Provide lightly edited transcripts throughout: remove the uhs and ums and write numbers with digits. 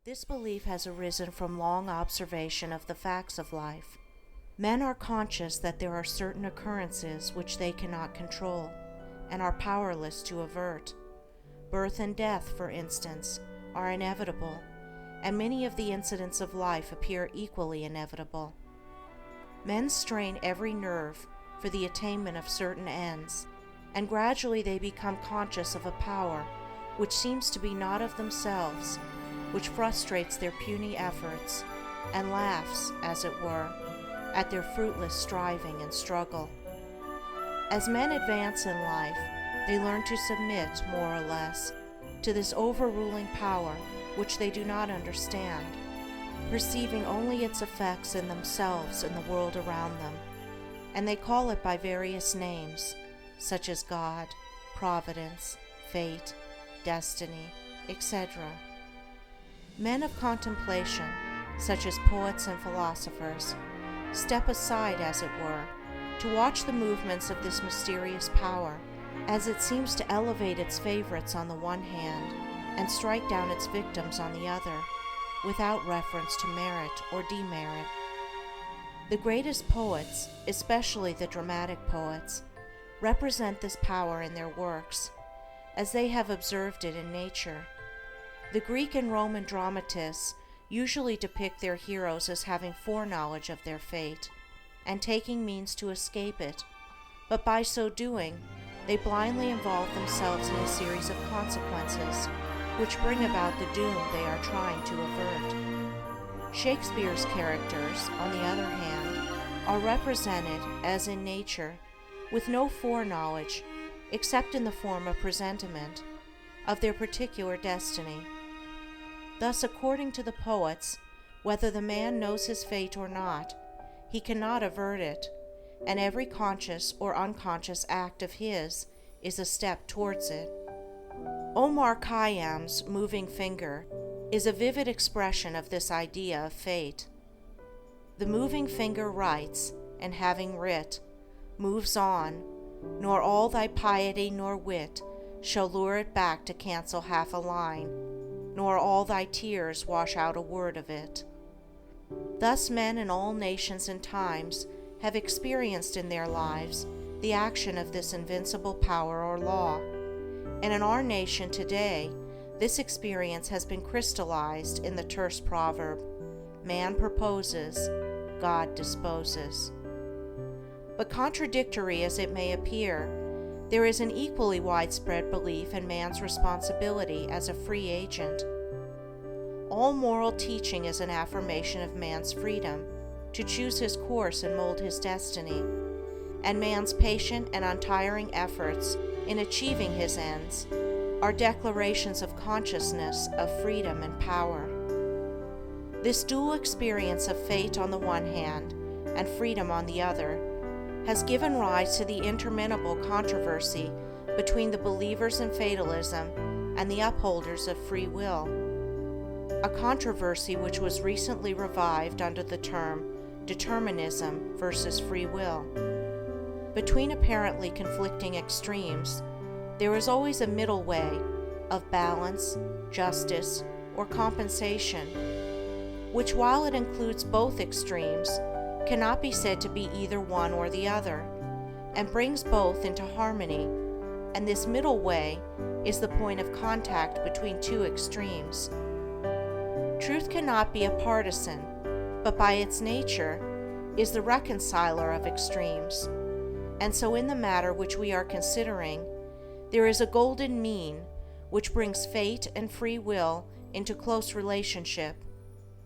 This belief has arisen from long observation of the facts of life. Men are conscious that there are certain occurrences which they cannot control and are powerless to avert. Birth and death, for instance, are inevitable, and many of the incidents of life appear equally inevitable. Men strain every nerve for the attainment of certain ends, and gradually they become conscious of a power which seems to be not of themselves, which frustrates their puny efforts and laughs, as it were, at their fruitless striving and struggle. As men advance in life, they learn to submit, more or less, to this overruling power which they do not understand, perceiving only its effects in themselves and the world around them, and they call it by various names, such as God, Providence, Fate, Destiny, etc. Men of contemplation, such as poets and philosophers, step aside, as it were, to watch the movements of this mysterious power, as it seems to elevate its favorites on the one hand and strike down its victims on the other, without reference to merit or demerit. The greatest poets, especially the dramatic poets, represent this power in their works, as they have observed it in nature. The Greek and Roman dramatists usually depict their heroes as having foreknowledge of their fate and taking means to escape it, but by so doing, they blindly involve themselves in a series of consequences which bring about the doom they are trying to avert. Shakespeare's characters, on the other hand, are represented, as in nature, with no foreknowledge, except in the form of presentiment, of their particular destiny. Thus, according to the poets, whether the man knows his fate or not, he cannot avert it, and every conscious or unconscious act of his is a step towards it. Omar Khayyam's moving finger is a vivid expression of this idea of fate. The moving finger writes, and having writ, moves on, nor all thy piety nor wit shall lure it back to cancel half a line, nor all thy tears wash out a word of it. Thus men in all nations and times have experienced in their lives the action of this invincible power or law, and in our nation today this experience has been crystallized in the terse proverb, man proposes, God disposes. But contradictory as it may appear, there is an equally widespread belief in man's responsibility as a free agent. All moral teaching is an affirmation of man's freedom to choose his course and mold his destiny, and man's patient and untiring efforts in achieving his ends are declarations of consciousness of freedom and power. This dual experience of fate on the one hand and freedom on the other has given rise to the interminable controversy between the believers in fatalism and the upholders of free will, a controversy which was recently revived under the term determinism versus free will. Between apparently conflicting extremes, there is always a middle way of balance, justice, or compensation, which, while it includes both extremes, cannot be said to be either one or the other, and brings both into harmony, and this middle way is the point of contact between two extremes. Truth cannot be a partisan, but by its nature is the reconciler of extremes, and so in the matter which we are considering, there is a golden mean which brings fate and free will into close relationship,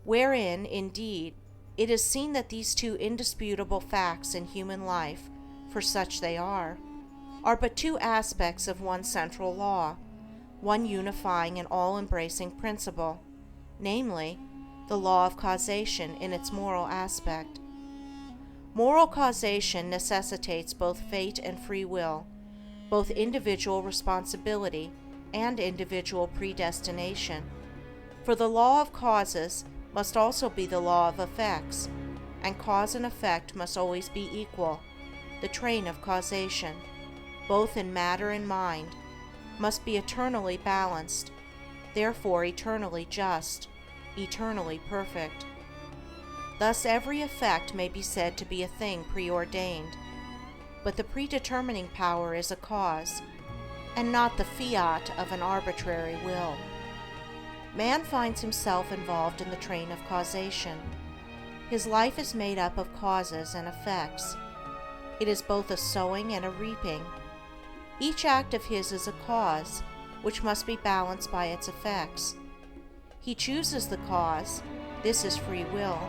wherein, indeed, it is seen that these two indisputable facts in human life, for such they are but two aspects of one central law, one unifying and all-embracing principle, namely, the law of causation in its moral aspect. Moral causation necessitates both fate and free will, both individual responsibility and individual predestination, for the law of causes must also be the law of effects, and cause and effect must always be equal. The train of causation, both in matter and mind, must be eternally balanced, therefore eternally just. eternally perfect. Thus every effect may be said to be a thing preordained, but the predetermining power is a cause, and not the fiat of an arbitrary will. Man finds himself involved in the train of causation. His life is made up of causes and effects. It is both a sowing and a reaping. Each act of his is a cause, which must be balanced by its effects. He chooses the cause. This is free will.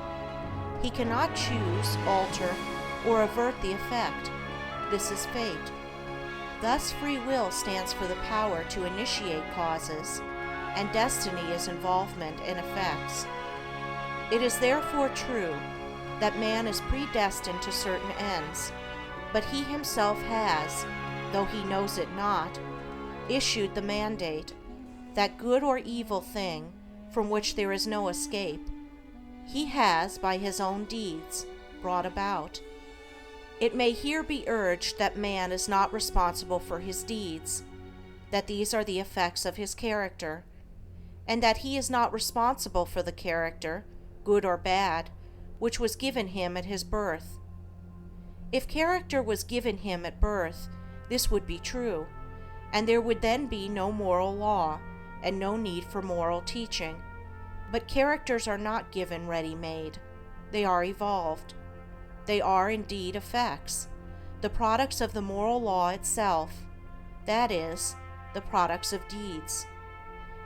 He cannot choose, alter, or avert the effect. This is fate. Thus free will stands for the power to initiate causes, and destiny is involvement in effects. It is therefore true that man is predestined to certain ends, but he himself has, though he knows it not, issued the mandate, that good or evil thing from which there is no escape, he has, by his own deeds, brought about. It may here be urged that man is not responsible for his deeds, that these are the effects of his character, and that he is not responsible for the character, good or bad, which was given him at his birth. If character was given him at birth, this would be true, and there would then be no moral law, and no need for moral teaching. But characters are not given ready-made. They are evolved. They are indeed effects, the products of the moral law itself, that is, the products of deeds.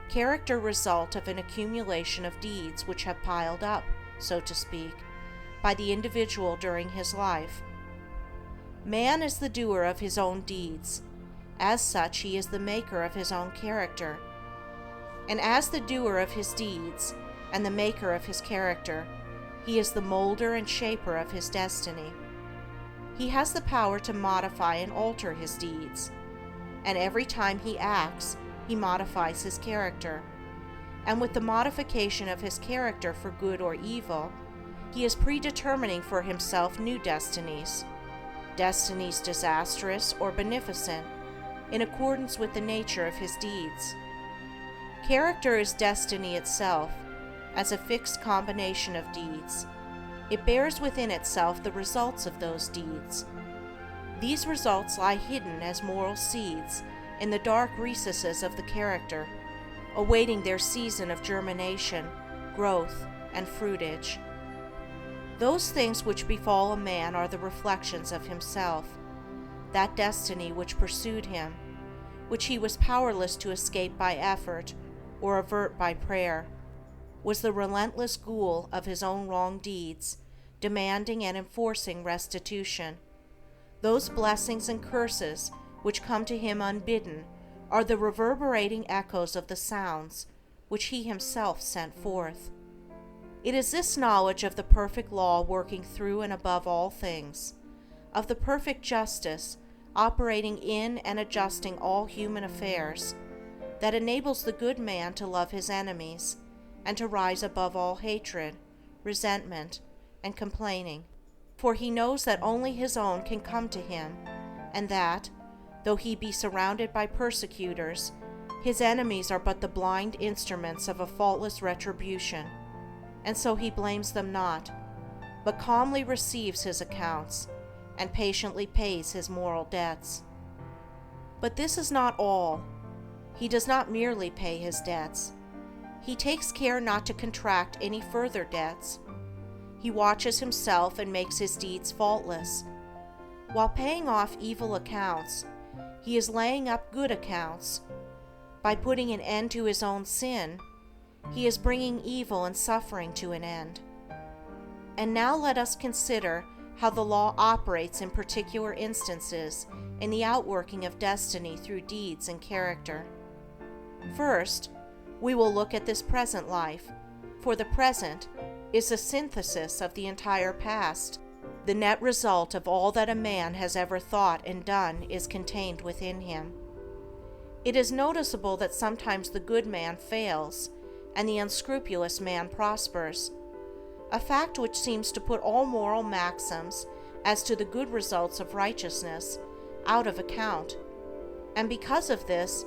Character result of an accumulation of deeds which have piled up, so to speak, by the individual during his life. Man is the doer of his own deeds. As such, he is the maker of his own character. And as the doer of his deeds and the maker of his character, he is the molder and shaper of his destiny. He has the power to modify and alter his deeds, and every time he acts, he modifies his character. And with the modification of his character for good or evil, he is predetermining for himself new destinies, destinies disastrous or beneficent, in accordance with the nature of his deeds. Character is destiny itself, as a fixed combination of deeds. It bears within itself the results of those deeds. These results lie hidden as moral seeds in the dark recesses of the character, awaiting their season of germination, growth, and fruitage. Those things which befall a man are the reflections of himself, that destiny which pursued him, which he was powerless to escape by effort or avert by prayer, was the relentless ghoul of his own wrong deeds, demanding and enforcing restitution. Those blessings and curses which come to him unbidden are the reverberating echoes of the sounds which he himself sent forth. It is this knowledge of the perfect law working through and above all things, of the perfect justice operating in and adjusting all human affairs, that enables the good man to love his enemies and to rise above all hatred, resentment, and complaining, for he knows that only his own can come to him, and that, though he be surrounded by persecutors, his enemies are but the blind instruments of a faultless retribution, and so he blames them not, but calmly receives his accounts, and patiently pays his moral debts. But this is not all. He does not merely pay his debts. He takes care not to contract any further debts. He watches himself and makes his deeds faultless. While paying off evil accounts, he is laying up good accounts. By putting an end to his own sin, he is bringing evil and suffering to an end. And now let us consider how the law operates in particular instances in the outworking of destiny through deeds and character. First, we will look at this present life, for the present is the synthesis of the entire past. The net result of all that a man has ever thought and done is contained within him. It is noticeable that sometimes the good man fails and the unscrupulous man prospers, a fact which seems to put all moral maxims as to the good results of righteousness out of account, and because of this,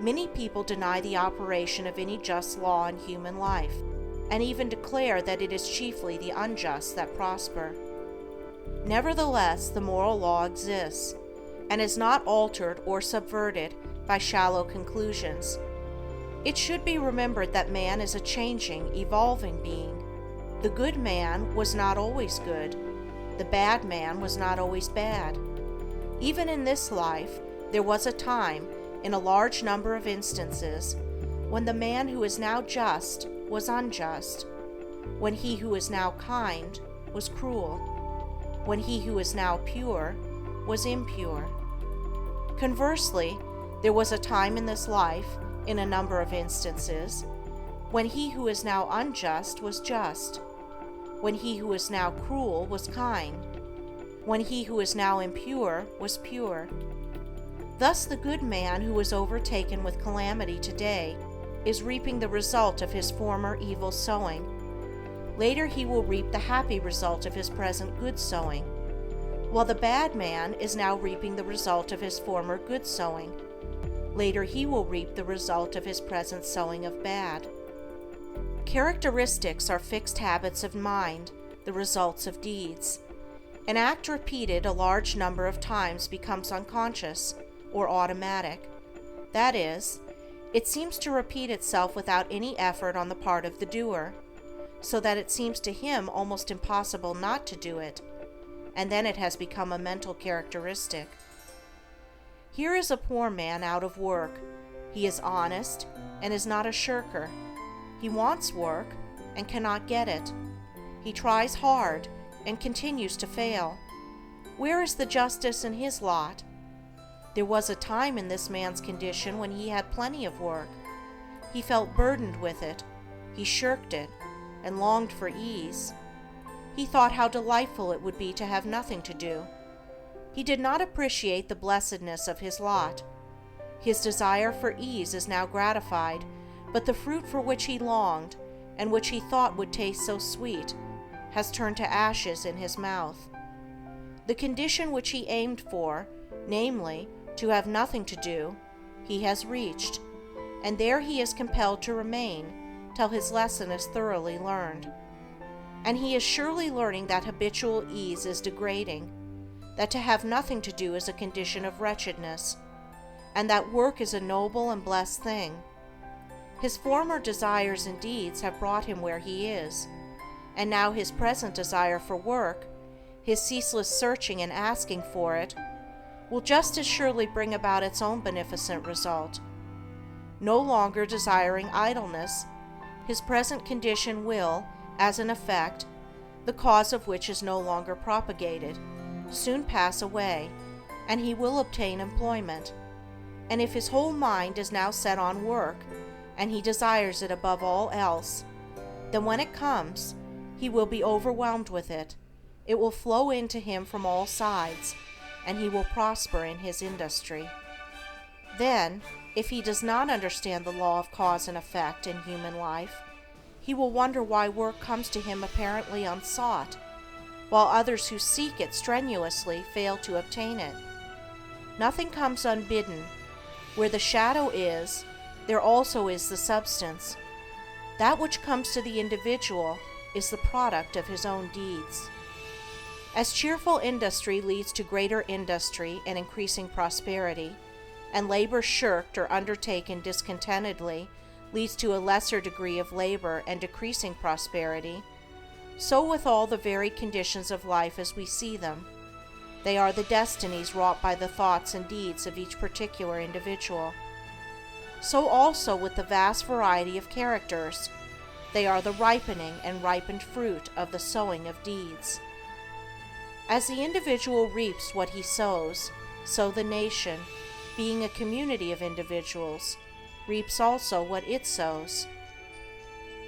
many people deny the operation of any just law in human life. and even declare that it is chiefly the unjust that prosper. Nevertheless, the moral law exists, and is not altered or subverted by shallow conclusions. It should be remembered that man is a changing, evolving being. The good man was not always good. The bad man was not always bad. Even in this life, there was a time, in a large number of instances, when the man who is now just was unjust, when he who is now kind was cruel, when he who is now pure was impure. Conversely, there was a time in this life, in a number of instances, when he who is now unjust was just, when he who is now cruel was kind, when he who is now impure was pure. Thus the good man who is overtaken with calamity today is reaping the result of his former evil sowing. Later he will reap the happy result of his present good sowing, while the bad man is now reaping the result of his former good sowing. Later he will reap the result of his present sowing of bad. Characteristics are fixed habits of mind, the results of deeds. An act repeated a large number of times becomes unconscious or automatic. That is, it seems to repeat itself without any effort on the part of the doer, so that it seems to him almost impossible not to do it, and then it has become a mental characteristic. Here is a poor man out of work. He is honest and is not a shirker. He wants work and cannot get it. He tries hard and continues to fail. Where is the justice in his lot? There was a time in this man's condition when he had plenty of work. He felt burdened with it. He shirked it and longed for ease. He thought how delightful it would be to have nothing to do. He did not appreciate the blessedness of his lot. His desire for ease is now gratified, but the fruit for which he longed, and which he thought would taste so sweet, has turned to ashes in his mouth. The condition which he aimed for, namely, to have nothing to do, he has reached, and there he is compelled to remain till his lesson is thoroughly learned. And he is surely learning that habitual ease is degrading, that to have nothing to do is a condition of wretchedness, and that work is a noble and blessed thing. His former desires and deeds have brought him where he is, and now his present desire for work, his ceaseless searching and asking for it, will just as surely bring about its own beneficent result. No longer desiring idleness, his present condition will, as an effect, the cause of which is no longer propagated, soon pass away, and he will obtain employment. And if his whole mind is now set on work, and he desires it above all else, then when it comes, he will be overwhelmed with it. It will flow into him from all sides, and he will prosper in his industry. Then, if he does not understand the law of cause and effect in human life, he will wonder why work comes to him apparently unsought, while others who seek it strenuously fail to obtain it. Nothing comes unbidden. Where the shadow is, there also is the substance. That which comes to the individual is the product of his own deeds. As cheerful industry leads to greater industry and increasing prosperity, and labor shirked or undertaken discontentedly leads to a lesser degree of labor and decreasing prosperity, so with all the varied conditions of life as we see them. They are the destinies wrought by the thoughts and deeds of each particular individual. So also with the vast variety of characters, they are the ripening and ripened fruit of the sowing of deeds. As the individual reaps what he sows, so the nation, being a community of individuals, reaps also what it sows.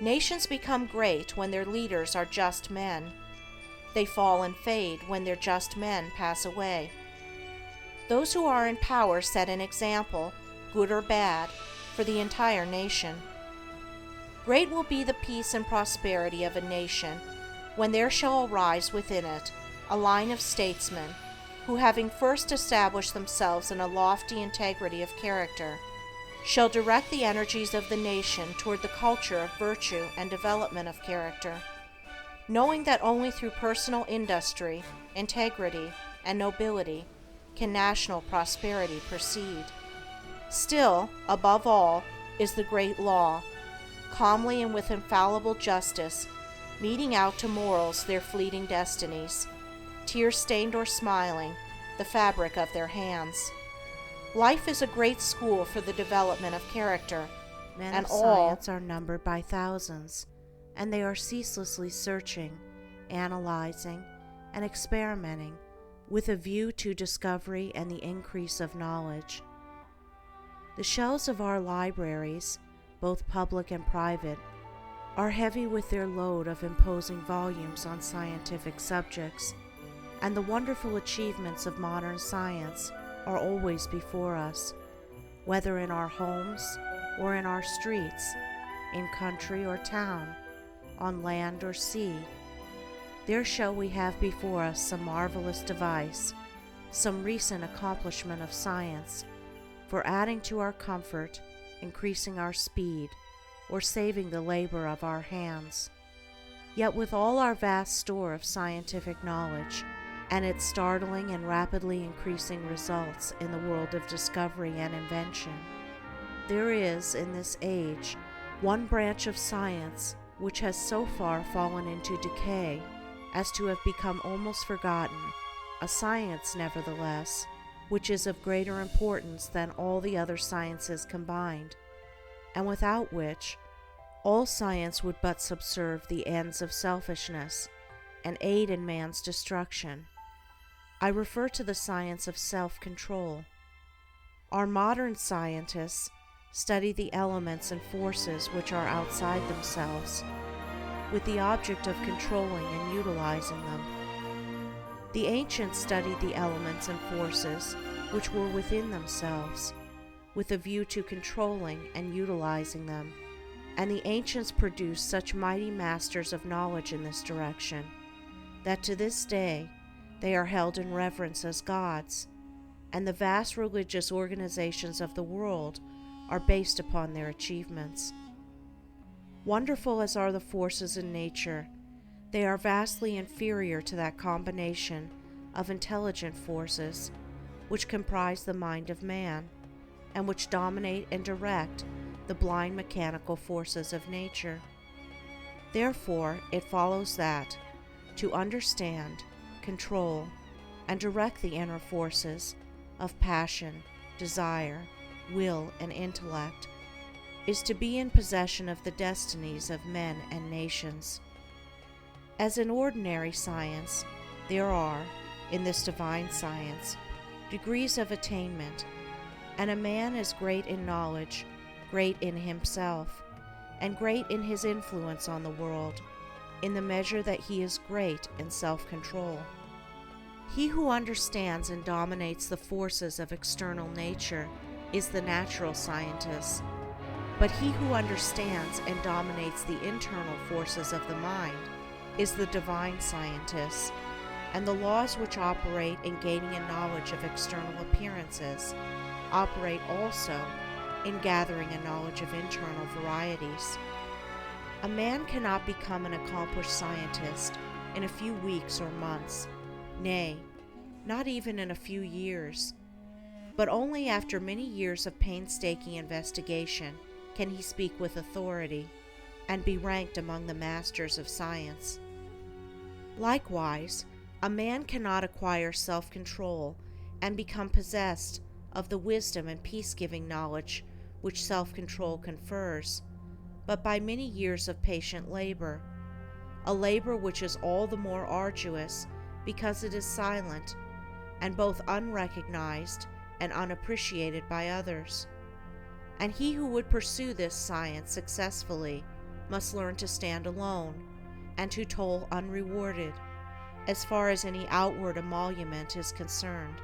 Nations become great when their leaders are just men. They fall and fade when their just men pass away. Those who are in power set an example, good or bad, for the entire nation. Great will be the peace and prosperity of a nation when there shall arise within it a line of statesmen who, having first established themselves in a lofty integrity of character, shall direct the energies of the nation toward the culture of virtue and development of character, knowing that only through personal industry, integrity, and nobility can national prosperity proceed. Still, above all, is the great law, calmly and with infallible justice, meting out to mortals their fleeting destinies, tear-stained or smiling, the fabric of their hands. Life is a great school for the development of character, Men and of all science are numbered by thousands, and they are ceaselessly searching, analyzing, and experimenting with a view to discovery and the increase of knowledge. The shelves of our libraries, both public and private, are heavy with their load of imposing volumes on scientific subjects, and the wonderful achievements of modern science are always before us, whether in our homes or in our streets, in country or town, on land or sea. There shall we have before us some marvelous device, some recent accomplishment of science, for adding to our comfort, increasing our speed, or saving the labor of our hands. Yet with all our vast store of scientific knowledge, and its startling and rapidly increasing results in the world of discovery and invention, there is, in this age, one branch of science which has so far fallen into decay as to have become almost forgotten, a science, nevertheless, which is of greater importance than all the other sciences combined, and without which all science would but subserve the ends of selfishness and aid in man's destruction. I refer to the science of self-control. Our modern scientists study the elements and forces which are outside themselves, with the object of controlling and utilizing them. The ancients studied the elements and forces which were within themselves, with a view to controlling and utilizing them, and the ancients produced such mighty masters of knowledge in this direction, that to this day they are held in reverence as gods, and the vast religious organizations of the world are based upon their achievements. Wonderful as are the forces in nature, they are vastly inferior to that combination of intelligent forces which comprise the mind of man, and which dominate and direct the blind mechanical forces of nature. Therefore, it follows that to understand, control, and direct the inner forces of passion, desire, will, and intellect is to be in possession of the destinies of men and nations. As in ordinary science, there are, in this divine science, degrees of attainment, and a man is great in knowledge, great in himself, and great in his influence on the world, in the measure that he is great in self-control. He who understands and dominates the forces of external nature is the natural scientist, but he who understands and dominates the internal forces of the mind is the divine scientist, and the laws which operate in gaining a knowledge of external appearances operate also in gathering a knowledge of internal varieties. A man cannot become an accomplished scientist in a few weeks or months, nay, not even in a few years, but only after many years of painstaking investigation can he speak with authority and be ranked among the masters of science. Likewise, a man cannot acquire self-control and become possessed of the wisdom and peace-giving knowledge which self-control confers, but by many years of patient labor, a labor which is all the more arduous because it is silent and both unrecognized and unappreciated by others. And he who would pursue this science successfully must learn to stand alone and to toil unrewarded, as far as any outward emolument is concerned.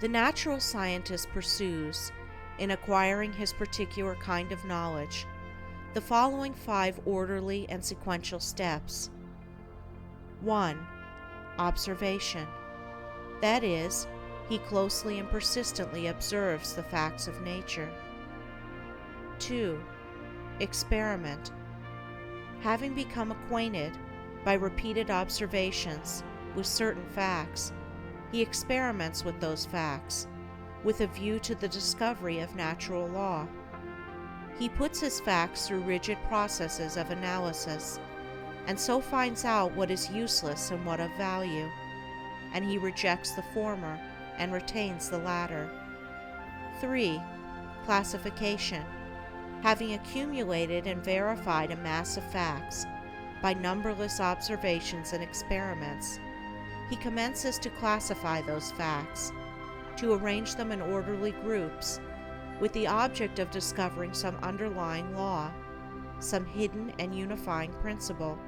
The natural scientist pursues, in acquiring his particular kind of knowledge, the following 5 orderly and sequential steps. 1. Observation. That is, he closely and persistently observes the facts of nature. 2. Experiment. Having become acquainted by repeated observations with certain facts, he experiments with those facts with a view to the discovery of natural law. He puts his facts through rigid processes of analysis, and so finds out what is useless and what of value, and he rejects the former and retains the latter. 3. Classification. Having accumulated and verified a mass of facts by numberless observations and experiments, he commences to classify those facts, to arrange them in orderly groups, with the object of discovering some underlying law, some hidden and unifying principle,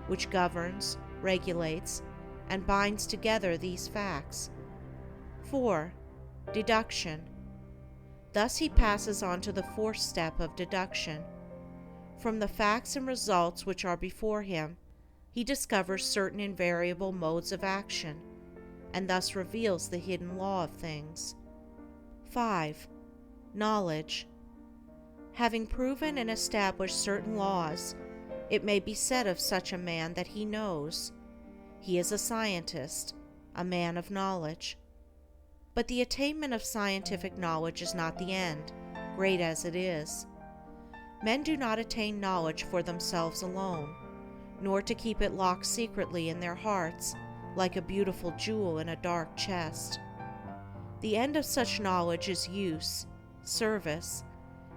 which governs, regulates, and binds together these facts. 4. Deduction. Thus he passes on to the fourth step of deduction. From the facts and results which are before him, he discovers certain invariable modes of action, and thus reveals the hidden law of things. 5. Knowledge. Having proven and established certain laws, it may be said of such a man that he knows. He is a scientist, a man of knowledge. But the attainment of scientific knowledge is not the end, great as it is. Men do not attain knowledge for themselves alone, nor to keep it locked secretly in their hearts like a beautiful jewel in a dark chest. The end of such knowledge is use, service,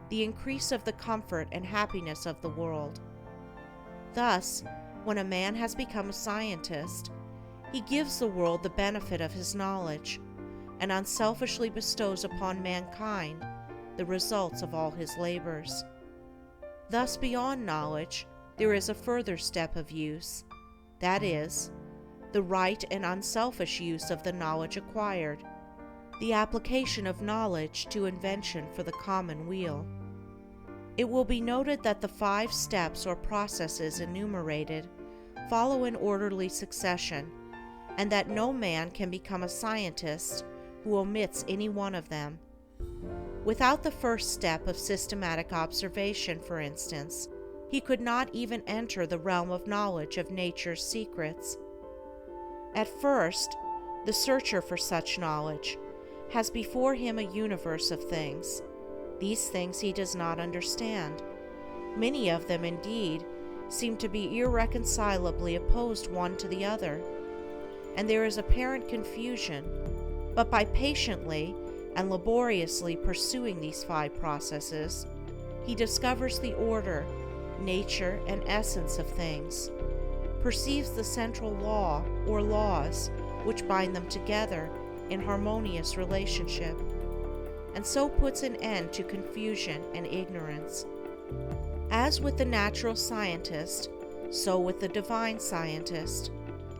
the increase of the comfort and happiness of the world. Thus, when a man has become a scientist, he gives the world the benefit of his knowledge, and unselfishly bestows upon mankind the results of all his labors. Thus, beyond knowledge, there is a further step of use, that is, the right and unselfish use of the knowledge acquired, the application of knowledge to invention for the common weal. It will be noted that the 5 steps or processes enumerated follow in orderly succession, and that no man can become a scientist who omits any one of them. Without the first step of systematic observation, for instance, he could not even enter the realm of knowledge of nature's secrets. At first, the searcher for such knowledge has before him a universe of things. These things he does not understand. Many of them, indeed, seem to be irreconcilably opposed one to the other, and there is apparent confusion. But by patiently and laboriously pursuing these 5 processes, he discovers the order, nature, and essence of things, perceives the central law or laws which bind them together in harmonious relationship, and so puts an end to confusion and ignorance. As with the natural scientist, so with the divine scientist,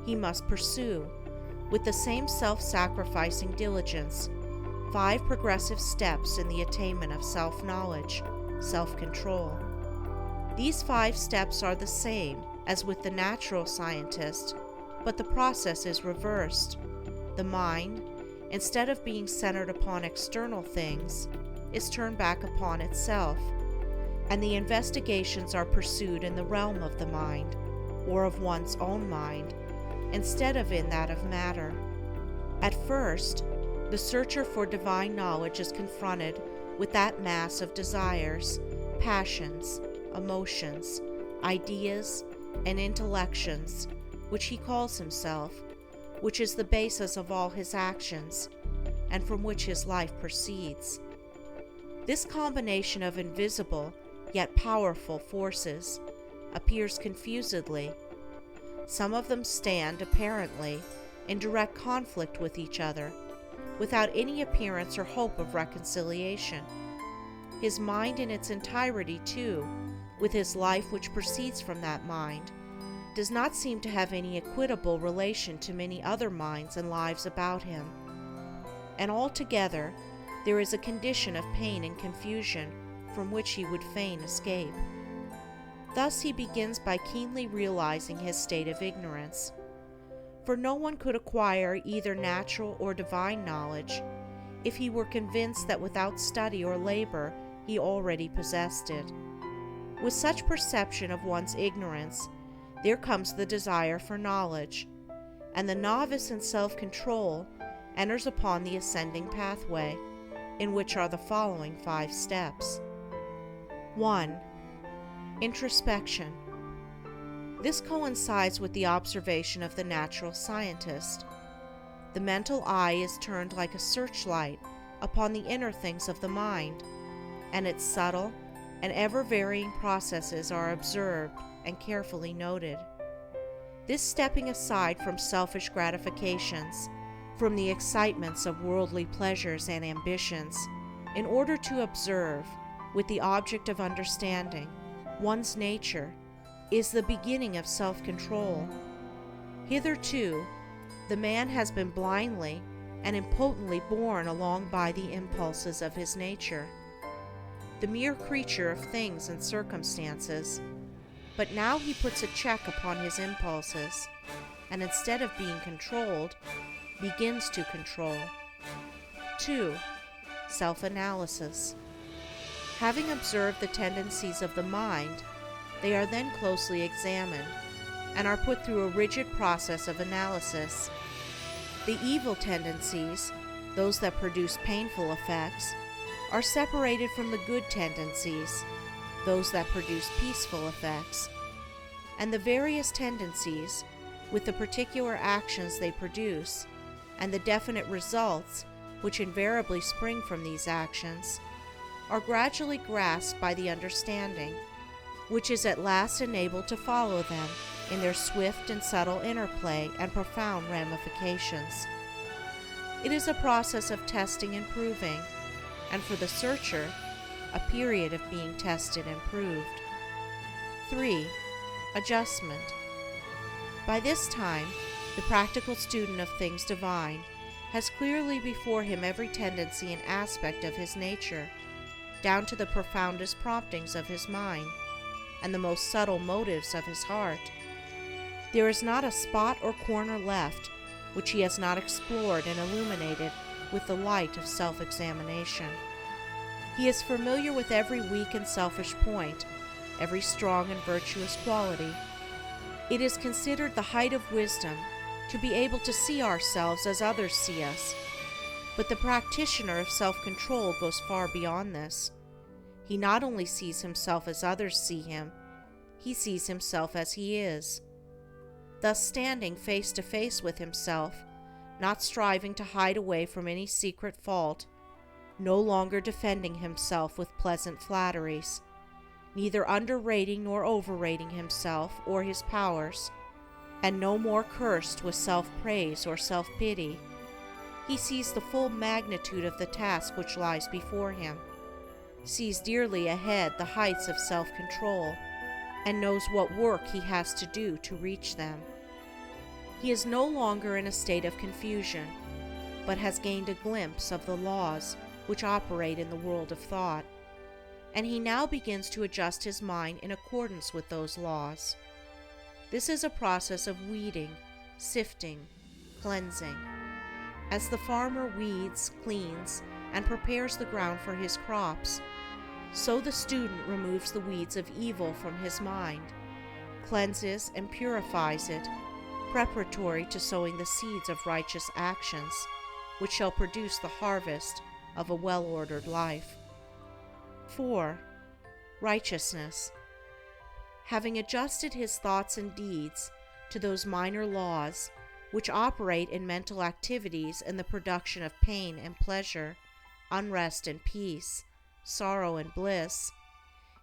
he must pursue, with the same self-sacrificing diligence, 5 progressive steps in the attainment of self-knowledge, self-control. These 5 steps are the same as with the natural scientist, but the process is reversed. The mind, instead of being centered upon external things, is turned back upon itself, and the investigations are pursued in the realm of the mind, or of one's own mind, instead of in that of matter. At first, the searcher for divine knowledge is confronted with that mass of desires, passions, emotions, ideas, and intellections, which he calls himself, which is the basis of all his actions, and from which his life proceeds. This combination of invisible yet powerful forces appears confusedly. Some of them stand, apparently, in direct conflict with each other, without any appearance or hope of reconciliation. His mind in its entirety, too, with his life which proceeds from that mind, does not seem to have any equitable relation to many other minds and lives about him. And altogether, there is a condition of pain and confusion from which he would fain escape. Thus he begins by keenly realizing his state of ignorance. For no one could acquire either natural or divine knowledge if he were convinced that without study or labor he already possessed it. With such perception of one's ignorance, there comes the desire for knowledge, and the novice in self-control enters upon the ascending pathway, in which are the following 5 steps. 1. Introspection. This coincides with the observation of the natural scientist. The mental eye is turned like a searchlight upon the inner things of the mind, and its subtle and ever-varying processes are observed and carefully noted. This stepping aside from selfish gratifications, from the excitements of worldly pleasures and ambitions, in order to observe, with the object of understanding, one's nature, is the beginning of self-control. Hitherto, the man has been blindly and impotently borne along by the impulses of his nature, the mere creature of things and circumstances. But now he puts a check upon his impulses, and instead of being controlled, begins to control. 2. Self-analysis. Having observed the tendencies of the mind, they are then closely examined, and are put through a rigid process of analysis. The evil tendencies, those that produce painful effects, are separated from the good tendencies, those that produce peaceful effects, and the various tendencies, with the particular actions they produce, and the definite results which invariably spring from these actions, are gradually grasped by the understanding, which is at last enabled to follow them in their swift and subtle interplay and profound ramifications. It is a process of testing and proving, and for the searcher, a period of being tested and proved. 3. Adjustment. By this time, the practical student of things divine has clearly before him every tendency and aspect of his nature, down to the profoundest promptings of his mind and the most subtle motives of his heart. There is not a spot or corner left which he has not explored and illuminated with the light of self-examination. He is familiar with every weak and selfish point, every strong and virtuous quality. It is considered the height of wisdom to be able to see ourselves as others see us, but the practitioner of self-control goes far beyond this. He not only sees himself as others see him, he sees himself as he is. Thus standing face to face with himself, not striving to hide away from any secret fault, no longer defending himself with pleasant flatteries, neither underrating nor overrating himself or his powers, and no more cursed with self-praise or self-pity. He sees the full magnitude of the task which lies before him, sees dearly ahead the heights of self-control, and knows what work he has to do to reach them. He is no longer in a state of confusion, but has gained a glimpse of the laws which operate in the world of thought, and he now begins to adjust his mind in accordance with those laws. This is a process of weeding, sifting, cleansing. As the farmer weeds, cleans, and prepares the ground for his crops, so the student removes the weeds of evil from his mind, cleanses and purifies it, preparatory to sowing the seeds of righteous actions, which shall produce the harvest of a well-ordered life. 4. Righteousness. Having adjusted his thoughts and deeds to those minor laws which operate in mental activities in the production of pain and pleasure, unrest and peace, sorrow and bliss,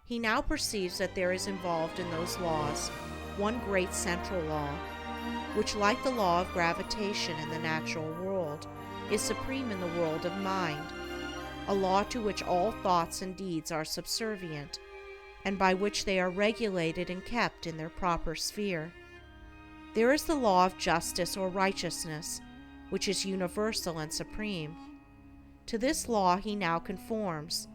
he now perceives that there is involved in those laws one great central law, which, like the law of gravitation in the natural world, is supreme in the world of mind, a law to which all thoughts and deeds are subservient, and by which they are regulated and kept in their proper sphere. There is the law of justice or righteousness, which is universal and supreme. To this law he now conforms.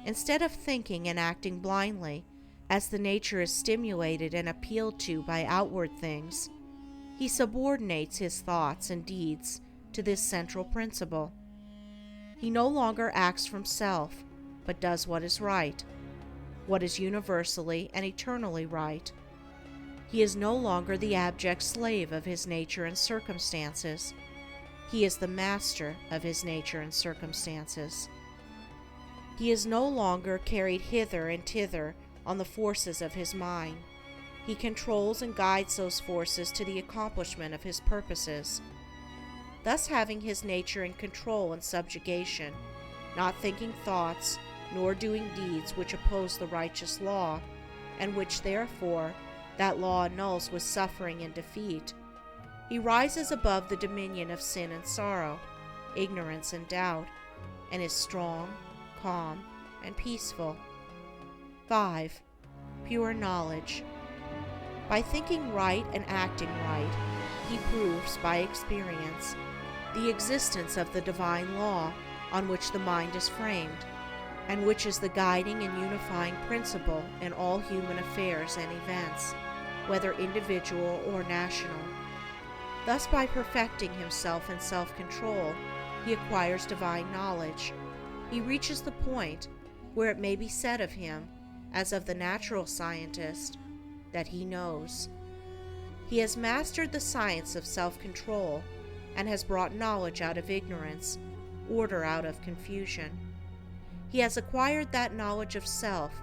Instead of thinking and acting blindly, as the nature is stimulated and appealed to by outward things, he subordinates his thoughts and deeds to this central principle. He no longer acts from self, but does what is right, what is universally and eternally right. He is no longer the abject slave of his nature and circumstances. He is the master of his nature and circumstances. He is no longer carried hither and thither on the forces of his mind. He controls and guides those forces to the accomplishment of his purposes, thus having his nature in control and subjugation, not thinking thoughts, nor doing deeds which oppose the righteous law, and which therefore that law annuls with suffering and defeat. He rises above the dominion of sin and sorrow, ignorance and doubt, and is strong, calm, and peaceful. 5. Pure knowledge. By thinking right and acting right, he proves by experience the existence of the divine law on which the mind is framed, and which is the guiding and unifying principle in all human affairs and events, whether individual or national. Thus, by perfecting himself in self-control, he acquires divine knowledge. He reaches the point where it may be said of him, as of the natural scientist, that he knows. He has mastered the science of self-control and has brought knowledge out of ignorance, order out of confusion. He has acquired that knowledge of self,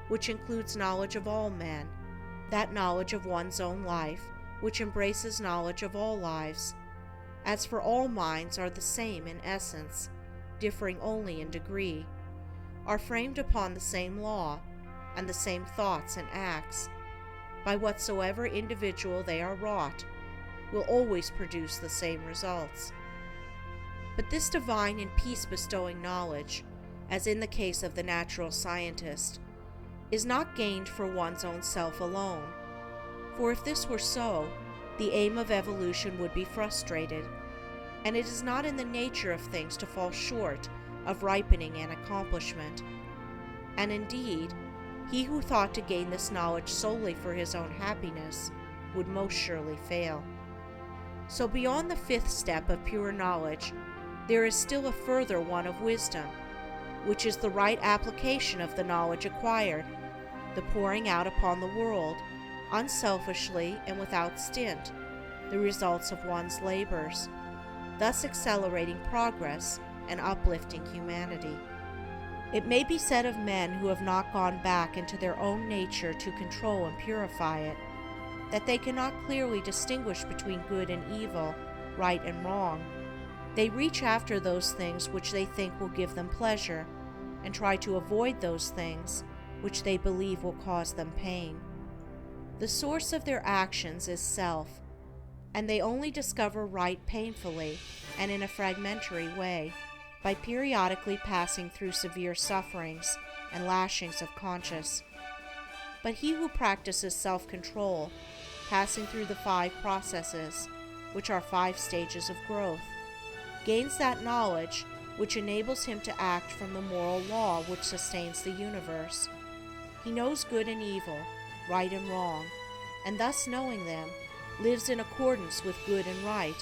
which includes knowledge of all men, that knowledge of one's own life, which embraces knowledge of all lives. As for all minds are the same in essence, differing only in degree, are framed upon the same law, and the same thoughts and acts, by whatsoever individual they are wrought, will always produce the same results. But this divine and peace-bestowing knowledge, as in the case of the natural scientist, is not gained for one's own self alone. For if this were so, the aim of evolution would be frustrated, and it is not in the nature of things to fall short of ripening and accomplishment. And indeed, he who thought to gain this knowledge solely for his own happiness would most surely fail. So beyond the 5th step of pure knowledge, there is still a further one of wisdom, which is the right application of the knowledge acquired, the pouring out upon the world, unselfishly and without stint, the results of one's labors, thus accelerating progress and uplifting humanity. It may be said of men who have not gone back into their own nature to control and purify it, that they cannot clearly distinguish between good and evil, right and wrong. They reach after those things which they think will give them pleasure, and try to avoid those things which they believe will cause them pain. The source of their actions is self, and they only discover right painfully and in a fragmentary way, by periodically passing through severe sufferings and lashings of conscience. But he who practices self-control, passing through the 5 processes, which are 5 stages of growth, gains that knowledge which enables him to act from the moral law which sustains the universe. He knows good and evil, right and wrong, and thus knowing them, lives in accordance with good and right.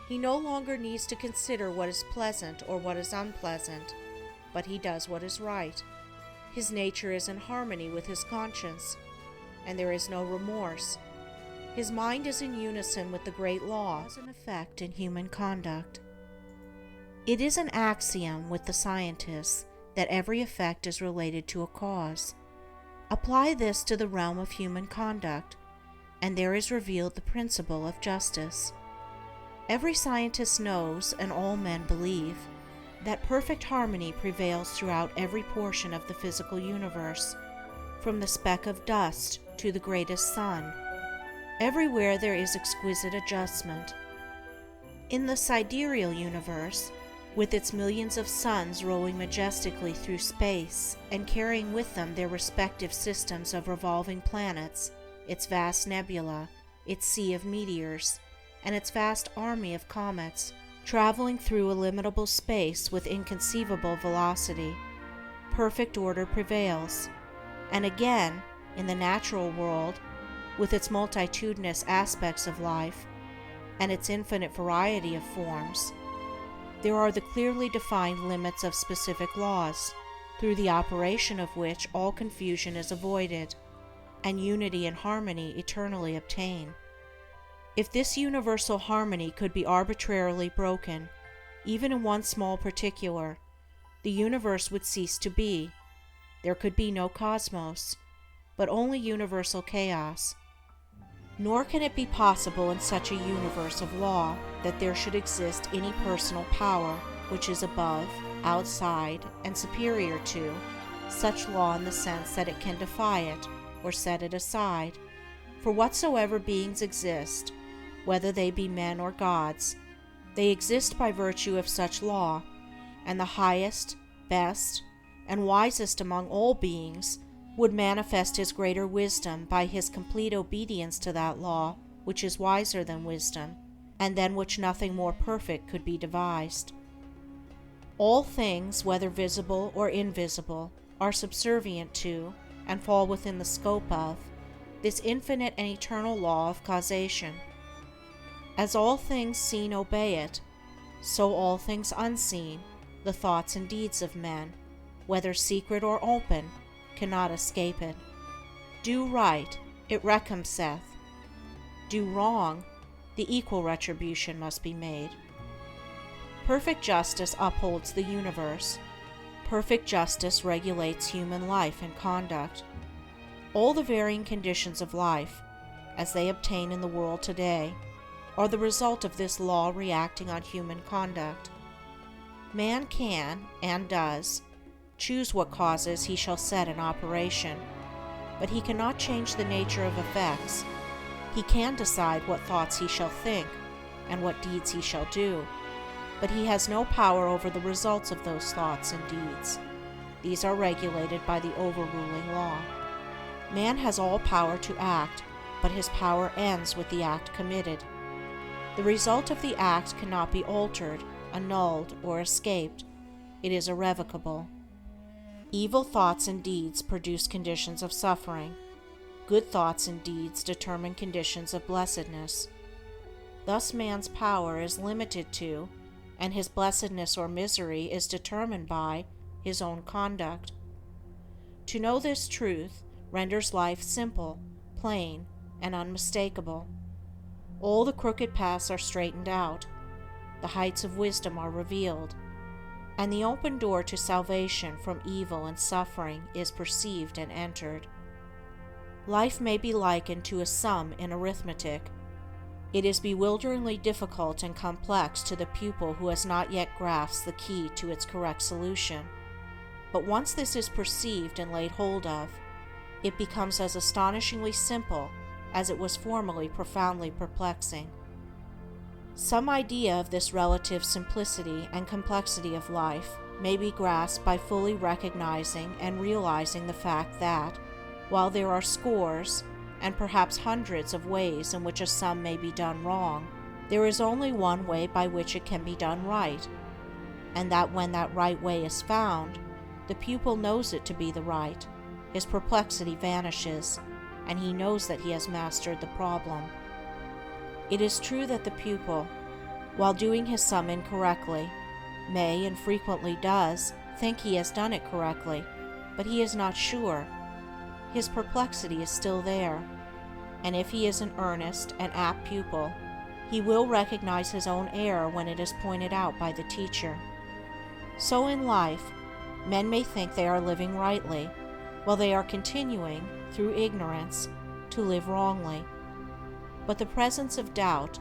He no longer needs to consider what is pleasant or what is unpleasant, but he does what is right. His nature is in harmony with his conscience, and there is no remorse. His mind is in unison with the great law, cause and effect in human conduct. It is an axiom with the scientists that every effect is related to a cause. Apply this to the realm of human conduct, and there is revealed the principle of justice. Every scientist knows, and all men believe, that perfect harmony prevails throughout every portion of the physical universe, from the speck of dust to the greatest sun. Everywhere there is exquisite adjustment. In the sidereal universe, with its millions of suns rolling majestically through space and carrying with them their respective systems of revolving planets, its vast nebula, its sea of meteors, and its vast army of comets, traveling through illimitable space with inconceivable velocity, perfect order prevails. And again, in the natural world, with its multitudinous aspects of life, and its infinite variety of forms, there are the clearly defined limits of specific laws, through the operation of which all confusion is avoided, and unity and harmony eternally obtain. If this universal harmony could be arbitrarily broken, even in one small particular, the universe would cease to be. There could be no cosmos, but only universal chaos. Nor can it be possible in such a universe of law that there should exist any personal power which is above, outside, and superior to such law in the sense that it can defy it or set it aside. For whatsoever beings exist, whether they be men or gods, they exist by virtue of such law, and the highest, best, and wisest among all beings would manifest his greater wisdom by his complete obedience to that law which is wiser than wisdom, and than which nothing more perfect could be devised. All things, whether visible or invisible, are subservient to, and fall within the scope of, this infinite and eternal law of causation. As all things seen obey it, so all things unseen, the thoughts and deeds of men, whether secret or open, cannot escape it. Do right, it recompenseth. Do wrong, the equal retribution must be made. Perfect justice upholds the universe. Perfect justice regulates human life and conduct. All the varying conditions of life, as they obtain in the world today, are the result of this law reacting on human conduct. Man can, and does, choose what causes he shall set in operation, but he cannot change the nature of effects. He can decide what thoughts he shall think, and what deeds he shall do, but he has no power over the results of those thoughts and deeds. These are regulated by the overruling law. Man has all power to act, but his power ends with the act committed. The result of the act cannot be altered, annulled, or escaped. It is irrevocable. Evil thoughts and deeds produce conditions of suffering. Good thoughts and deeds determine conditions of blessedness. Thus man's power is limited to, and his blessedness or misery is determined by, his own conduct. To know this truth renders life simple, plain, and unmistakable. All the crooked paths are straightened out, the heights of wisdom are revealed, and the open door to salvation from evil and suffering is perceived and entered. Life may be likened to a sum in arithmetic. It is bewilderingly difficult and complex to the pupil who has not yet grasped the key to its correct solution. But once this is perceived and laid hold of, it becomes as astonishingly simple as it was formerly profoundly perplexing. Some idea of this relative simplicity and complexity of life may be grasped by fully recognizing and realizing the fact that, while there are scores, and perhaps hundreds of ways in which a sum may be done wrong, there is only one way by which it can be done right, and that when that right way is found, the pupil knows it to be the right, his perplexity vanishes, and he knows that he has mastered the problem. It is true that the pupil, while doing his sum incorrectly, may, and frequently does, think he has done it correctly, but he is not sure. His perplexity is still there, and if he is an earnest and apt pupil, he will recognize his own error when it is pointed out by the teacher. So in life, men may think they are living rightly, while they are continuing, through ignorance, to live wrongly. But the presence of doubt,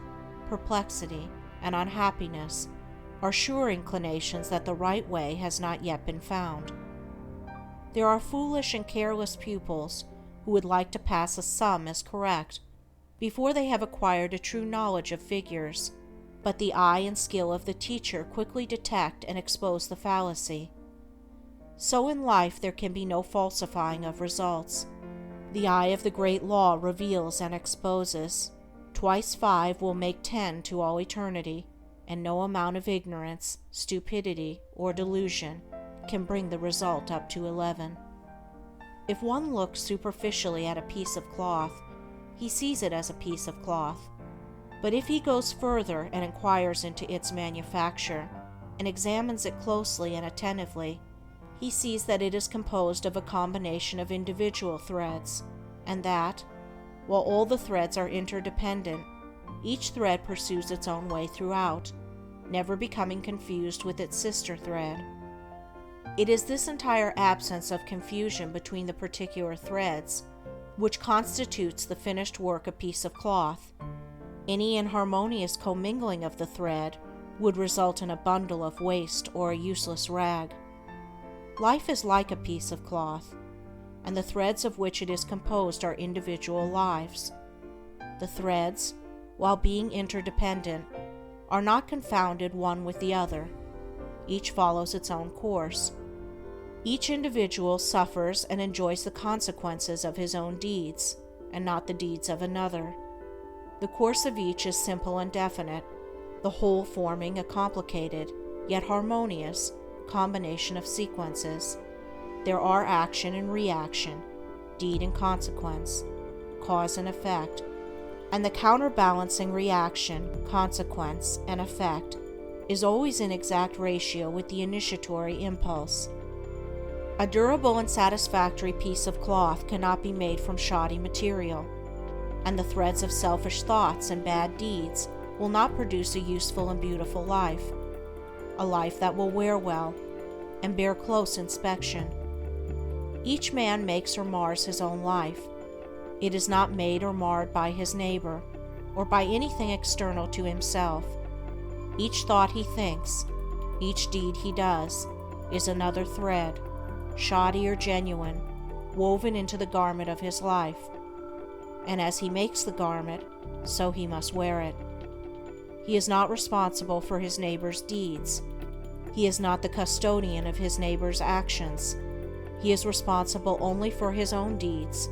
perplexity, and unhappiness are sure inclinations that the right way has not yet been found. There are foolish and careless pupils who would like to pass a sum as correct before they have acquired a true knowledge of figures, but the eye and skill of the teacher quickly detect and expose the fallacy. So in life there can be no falsifying of results. The eye of the great law reveals and exposes. Twice 5 will make 10 to all eternity, and no amount of ignorance, stupidity, or delusion can bring the result up to 11. If one looks superficially at a piece of cloth, he sees it as a piece of cloth. But if he goes further and inquires into its manufacture, and examines it closely and attentively, he sees that it is composed of a combination of individual threads, and that, while all the threads are interdependent, each thread pursues its own way throughout, never becoming confused with its sister thread. It is this entire absence of confusion between the particular threads which constitutes the finished work a piece of cloth. Any inharmonious commingling of the thread would result in a bundle of waste or a useless rag. Life is like a piece of cloth, and the threads of which it is composed are individual lives. The threads, while being interdependent, are not confounded one with the other. Each follows its own course. Each individual suffers and enjoys the consequences of his own deeds, and not the deeds of another. The course of each is simple and definite, the whole forming a complicated, yet harmonious, combination of sequences. There are action and reaction, deed and consequence, cause and effect, and the counterbalancing reaction, consequence, and effect is always in exact ratio with the initiatory impulse. A durable and satisfactory piece of cloth cannot be made from shoddy material, and the threads of selfish thoughts and bad deeds will not produce a useful and beautiful life, a life that will wear well and bear close inspection. Each man makes or mars his own life. It is not made or marred by his neighbor, or by anything external to himself. Each thought he thinks, each deed he does, is another thread, shoddy or genuine, woven into the garment of his life. And as he makes the garment, so he must wear it. He is not responsible for his neighbor's deeds. He is not the custodian of his neighbor's actions. He is responsible only for his own deeds.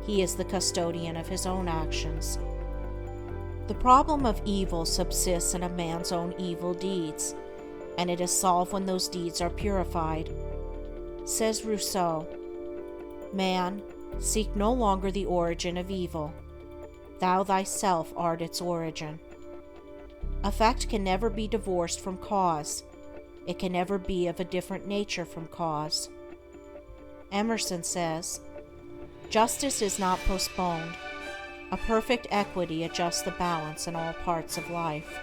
He is the custodian of his own actions. The problem of evil subsists in a man's own evil deeds, and it is solved when those deeds are purified. Says Rousseau, "Man, seek no longer the origin of evil. Thou thyself art its origin." Effect can never be divorced from cause. It can never be of a different nature from cause. Emerson says, "Justice is not postponed. A perfect equity adjusts the balance in all parts of life."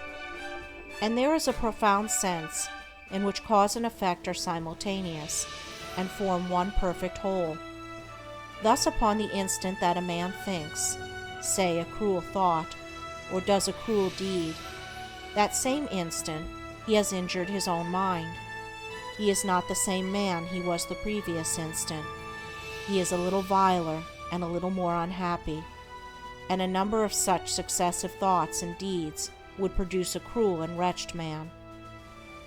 And there is a profound sense in which cause and effect are simultaneous, and form one perfect whole. Thus, upon the instant that a man thinks, say, a cruel thought, or does a cruel deed, that same instant he has injured his own mind. He is not the same man he was the previous instant. He is a little viler and a little more unhappy, and a number of such successive thoughts and deeds would produce a cruel and wretched man.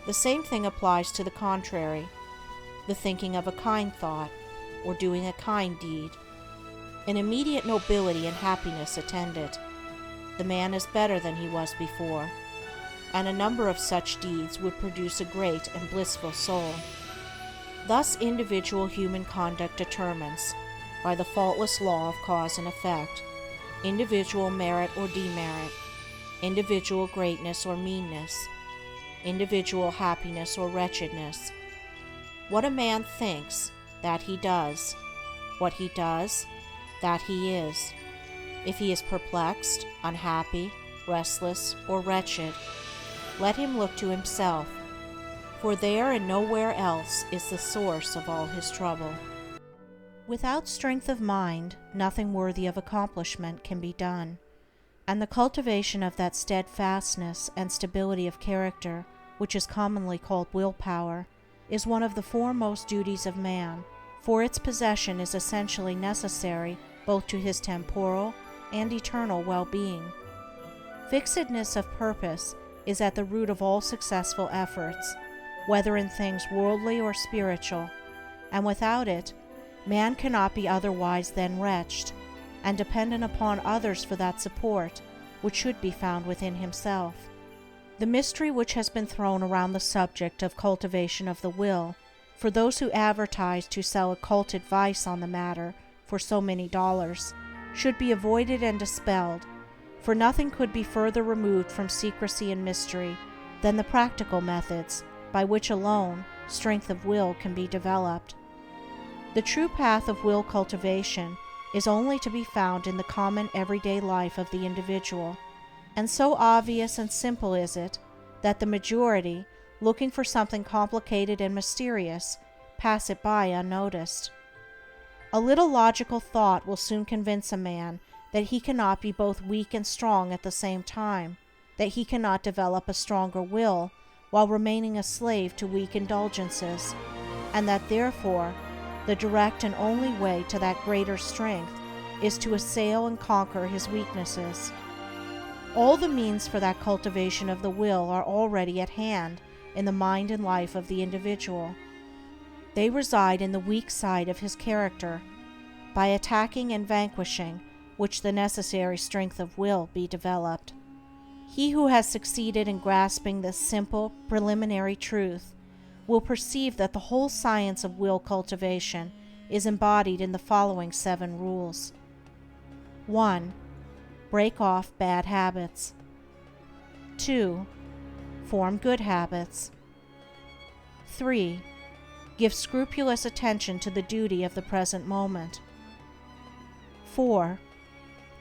The same thing applies to the contrary, the thinking of a kind thought, or doing a kind deed. An immediate nobility and happiness attend it. The man is better than he was before, and a number of such deeds would produce a great and blissful soul. Thus individual human conduct determines, by the faultless law of cause and effect, individual merit or demerit, individual greatness or meanness, individual happiness or wretchedness. What a man thinks, that he does. What he does, that he is. If he is perplexed, unhappy, restless, or wretched, let him look to himself, for there and nowhere else is the source of all his trouble. Without strength of mind, nothing worthy of accomplishment can be done, and the cultivation of that steadfastness and stability of character, which is commonly called willpower, is one of the foremost duties of man, for its possession is essentially necessary both to his temporal and eternal well-being. Fixedness of purpose is at the root of all successful efforts, whether in things worldly or spiritual, and without it, man cannot be otherwise than wretched, and dependent upon others for that support which should be found within himself. The mystery which has been thrown around the subject of cultivation of the will, for those who advertise to sell occult advice on the matter for so many dollars, should be avoided and dispelled, for nothing could be further removed from secrecy and mystery than the practical methods by which alone strength of will can be developed. The true path of will cultivation is only to be found in the common everyday life of the individual, and so obvious and simple is it that the majority, looking for something complicated and mysterious, pass it by unnoticed. A little logical thought will soon convince a man that he cannot be both weak and strong at the same time, that he cannot develop a stronger will while remaining a slave to weak indulgences, and that therefore the direct and only way to that greater strength is to assail and conquer his weaknesses. All the means for that cultivation of the will are already at hand in the mind and life of the individual. They reside in the weak side of his character, by attacking and vanquishing which the necessary strength of will be developed. He who has succeeded in grasping this simple, preliminary truth will perceive that the whole science of will cultivation is embodied in the following 7 rules. 1. Break off bad habits. 2. Form good habits. 3. Give scrupulous attention to the duty of the present moment. 4.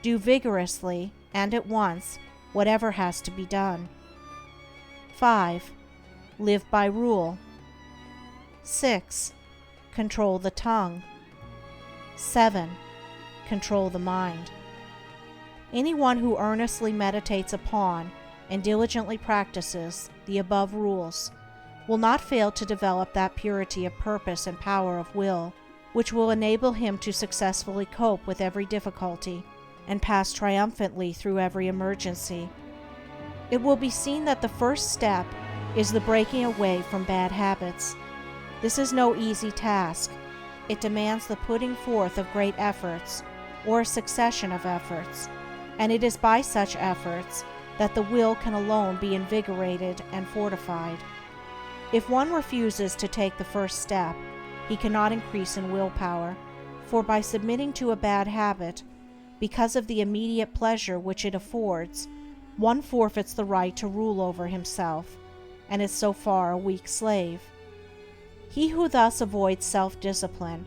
Do vigorously and at once whatever has to be done. 5. Live by rule. 6. Control the tongue. 7. Control the mind. Anyone who earnestly meditates upon and diligently practices the above rules will not fail to develop that purity of purpose and power of will which will enable him to successfully cope with every difficulty and pass triumphantly through every emergency. It will be seen that the first step is the breaking away from bad habits. This is no easy task. It demands the putting forth of great efforts, or a succession of efforts, and it is by such efforts that the will can alone be invigorated and fortified. If one refuses to take the first step, he cannot increase in willpower, for by submitting to a bad habit, because of the immediate pleasure which it affords, one forfeits the right to rule over himself, and is so far a weak slave. He who thus avoids self-discipline,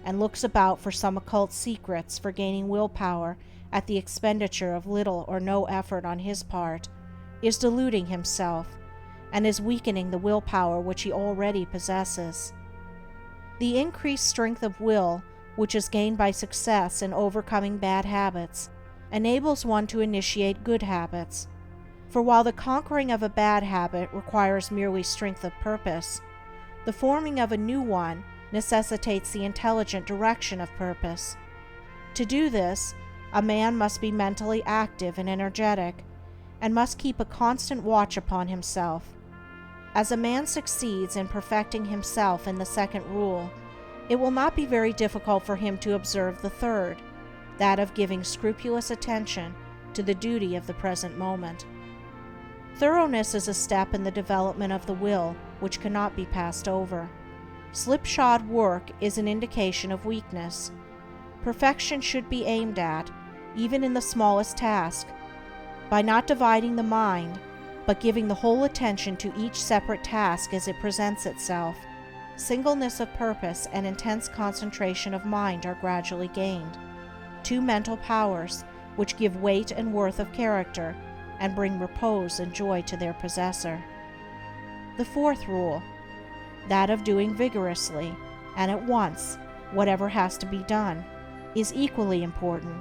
and looks about for some occult secrets for gaining willpower at the expenditure of little or no effort on his part, is deluding himself, and is weakening the willpower which he already possesses. The increased strength of will, which is gained by success in overcoming bad habits, enables one to initiate good habits. For while the conquering of a bad habit requires merely strength of purpose, the forming of a new one necessitates the intelligent direction of purpose. To do this, a man must be mentally active and energetic, and must keep a constant watch upon himself. As a man succeeds in perfecting himself in the second rule, it will not be very difficult for him to observe the third, that of giving scrupulous attention to the duty of the present moment. Thoroughness is a step in the development of the will which cannot be passed over. Slipshod work is an indication of weakness. Perfection should be aimed at, even in the smallest task, by not dividing the mind, but giving the whole attention to each separate task as it presents itself. Singleness of purpose and intense concentration of mind are gradually gained, 2 mental powers which give weight and worth of character and bring repose and joy to their possessor. The 4th rule, that of doing vigorously and at once whatever has to be done, is equally important.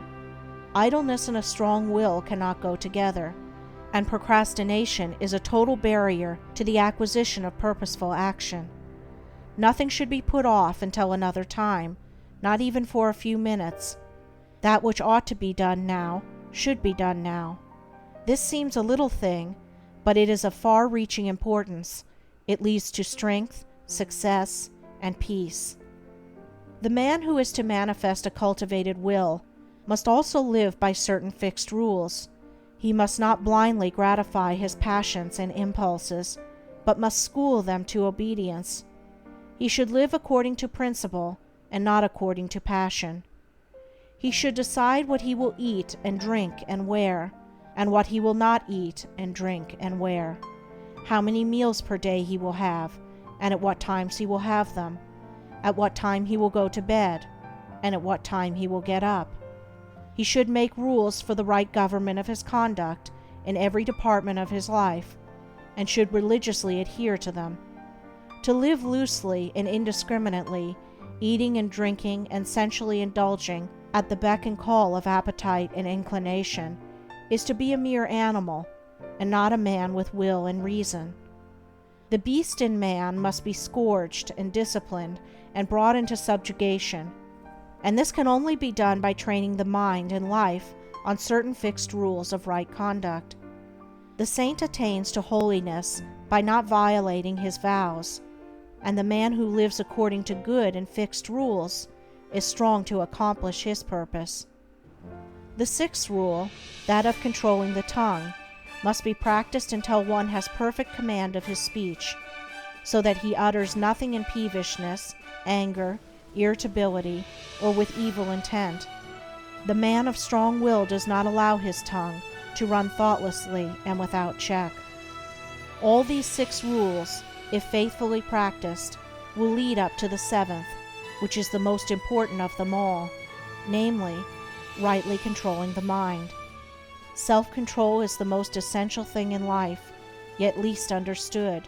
Idleness and a strong will cannot go together, and procrastination is a total barrier to the acquisition of purposeful action. Nothing should be put off until another time, not even for a few minutes. That which ought to be done now should be done now. This seems a little thing, but it is of far-reaching importance. It leads to strength, success, and peace. The man who is to manifest a cultivated will must also live by certain fixed rules. He must not blindly gratify his passions and impulses, but must school them to obedience. He should live according to principle and not according to passion. He should decide what he will eat and drink and wear, and what he will not eat and drink and wear, how many meals per day he will have, and at what times he will have them, at what time he will go to bed, and at what time he will get up. He should make rules for the right government of his conduct in every department of his life, and should religiously adhere to them. To live loosely and indiscriminately, eating and drinking and sensually indulging at the beck and call of appetite and inclination, is to be a mere animal, and not a man with will and reason. The beast in man must be scourged and disciplined and brought into subjugation, and this can only be done by training the mind and life on certain fixed rules of right conduct. The saint attains to holiness by not violating his vows, and the man who lives according to good and fixed rules is strong to accomplish his purpose. The sixth rule, that of controlling the tongue, must be practiced until one has perfect command of his speech, so that he utters nothing in peevishness, anger, irritability, or with evil intent. The man of strong will does not allow his tongue to run thoughtlessly and without check. All these 6 rules, if faithfully practiced, will lead up to the 7th, which is the most important of them all, namely, rightly controlling the mind. Self-control is the most essential thing in life, yet least understood,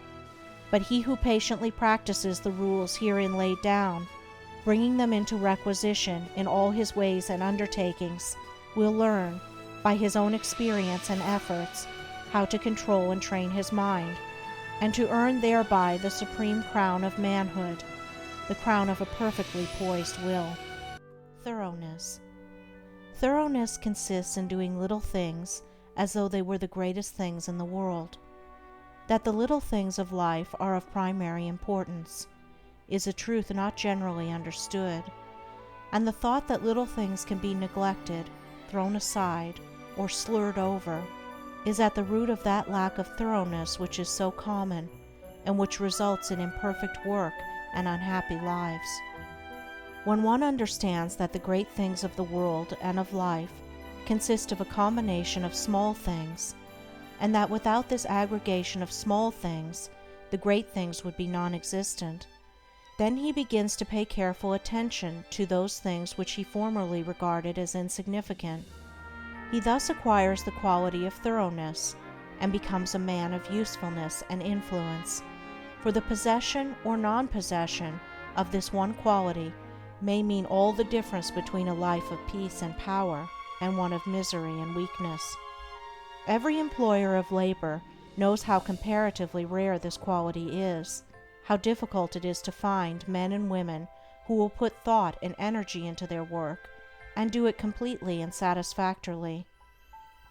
but he who patiently practices the rules herein laid down, bringing them into requisition in all his ways and undertakings, will learn, by his own experience and efforts, how to control and train his mind, and to earn thereby the supreme crown of manhood, the crown of a perfectly poised will. Thoroughness. Thoroughness consists in doing little things as though they were the greatest things in the world. That the little things of life are of primary importance is a truth not generally understood, and the thought that little things can be neglected, thrown aside, or slurred over is at the root of that lack of thoroughness which is so common, and which results in imperfect work and unhappy lives. When one understands that the great things of the world and of life consist of a combination of small things, and that without this aggregation of small things the great things would be non-existent, then he begins to pay careful attention to those things which he formerly regarded as insignificant. He thus acquires the quality of thoroughness, and becomes a man of usefulness and influence, for the possession or non-possession of this one quality may mean all the difference between a life of peace and power and one of misery and weakness. Every employer of labor knows how comparatively rare this quality is, how difficult it is to find men and women who will put thought and energy into their work, and do it completely and satisfactorily.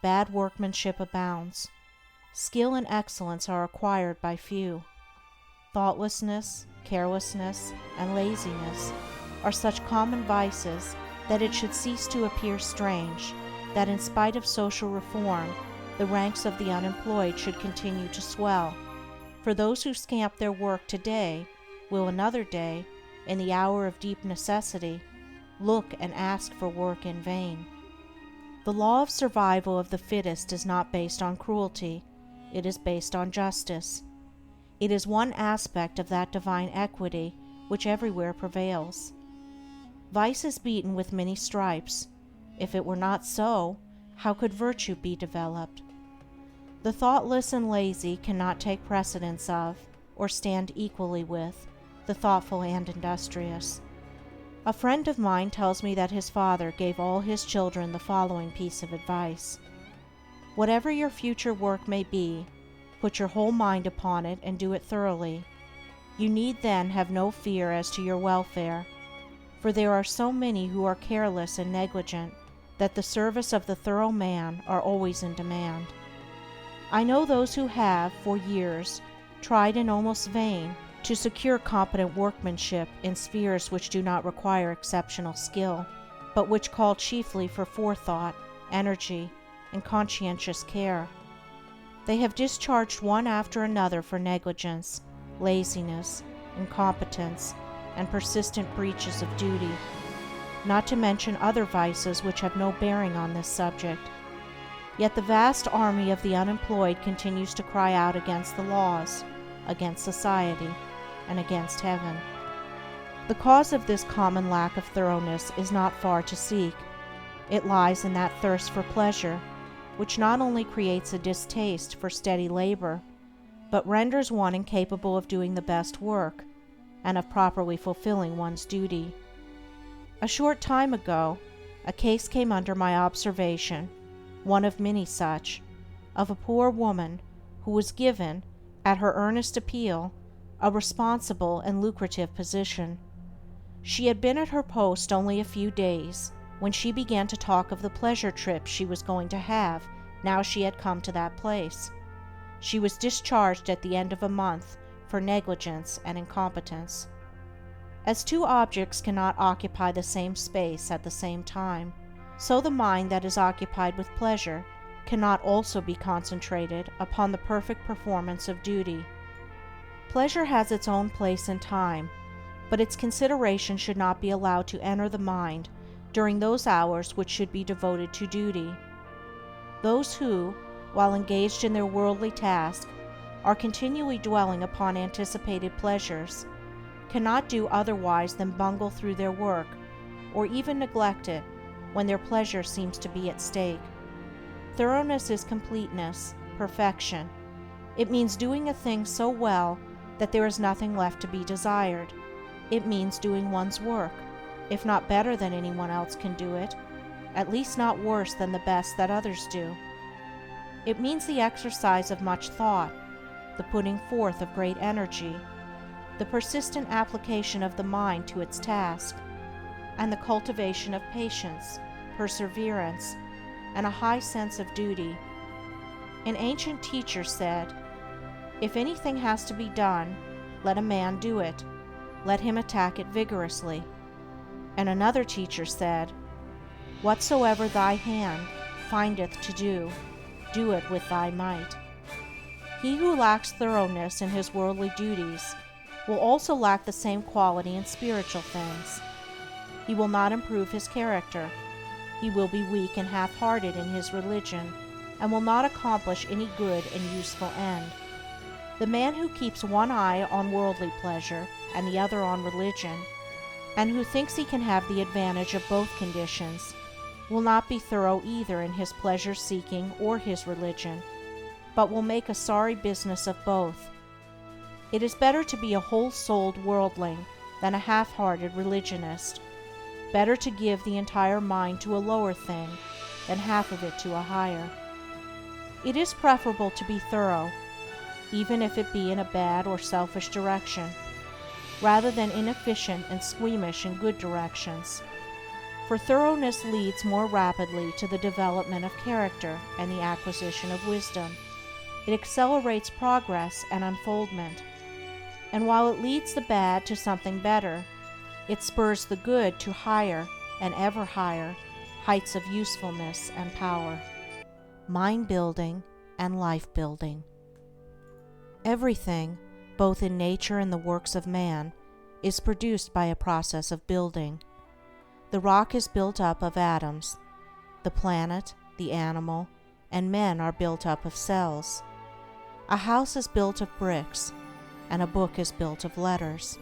Bad workmanship abounds. Skill and excellence are acquired by few. Thoughtlessness, carelessness, and laziness are such common vices that it should cease to appear strange that in spite of social reform, the ranks of the unemployed should continue to swell, for those who scamp their work today will another day, in the hour of deep necessity, look and ask for work in vain. The law of survival of the fittest is not based on cruelty, it is based on justice. It is one aspect of that divine equity which everywhere prevails. Vice is beaten with many stripes. If it were not so, how could virtue be developed? The thoughtless and lazy cannot take precedence of, or stand equally with, the thoughtful and industrious. A friend of mine tells me that his father gave all his children the following piece of advice: whatever your future work may be, put your whole mind upon it and do it thoroughly. You need then have no fear as to your welfare, for there are so many who are careless and negligent that the service of the thorough man are always in demand. I know those who have, for years, tried in almost vain to secure competent workmanship in spheres which do not require exceptional skill, but which call chiefly for forethought, energy, and conscientious care. They have discharged one after another for negligence, laziness, incompetence, and persistent breaches of duty, not to mention other vices which have no bearing on this subject. Yet the vast army of the unemployed continues to cry out against the laws, against society, and against heaven. The cause of this common lack of thoroughness is not far to seek. It lies in that thirst for pleasure, which not only creates a distaste for steady labor, but renders one incapable of doing the best work, and of properly fulfilling one's duty. A short time ago, a case came under my observation, one of many such, of a poor woman who was given, at her earnest appeal, a responsible and lucrative position. She had been at her post only a few days when she began to talk of the pleasure trip she was going to have now she had come to that place. She was discharged at the end of a month for negligence and incompetence. As two objects cannot occupy the same space at the same time, so the mind that is occupied with pleasure cannot also be concentrated upon the perfect performance of duty. Pleasure has its own place in time, but its consideration should not be allowed to enter the mind during those hours which should be devoted to duty. Those who, while engaged in their worldly task, are continually dwelling upon anticipated pleasures, cannot do otherwise than bungle through their work, or even neglect it when their pleasure seems to be at stake. Thoroughness is completeness, perfection. It means doing a thing so well that there is nothing left to be desired. It means doing one's work, if not better than anyone else can do it, at least not worse than the best that others do. It means the exercise of much thought, the putting forth of great energy, the persistent application of the mind to its task, and the cultivation of patience, perseverance, and a high sense of duty. An ancient teacher said, "If anything has to be done, let a man do it. Let him attack it vigorously." And another teacher said, "Whatsoever thy hand findeth to do, do it with thy might." He who lacks thoroughness in his worldly duties will also lack the same quality in spiritual things. He will not improve his character. He will be weak and half-hearted in his religion, and will not accomplish any good and useful end. The man who keeps one eye on worldly pleasure and the other on religion, and who thinks he can have the advantage of both conditions, will not be thorough either in his pleasure-seeking or his religion, but will make a sorry business of both. It is better to be a whole-souled worldling than a half-hearted religionist. Better to give the entire mind to a lower thing than half of it to a higher. It is preferable to be thorough, even if it be in a bad or selfish direction, rather than inefficient and squeamish in good directions. For thoroughness leads more rapidly to the development of character and the acquisition of wisdom. It accelerates progress and unfoldment. And while it leads the bad to something better, it spurs the good to higher and ever higher heights of usefulness and power. Mind building and life building. Everything, both in nature and the works of man, is produced by a process of building. The rock is built up of atoms. The planet, the animal, and men are built up of cells. A house is built of bricks, and a book is built of letters.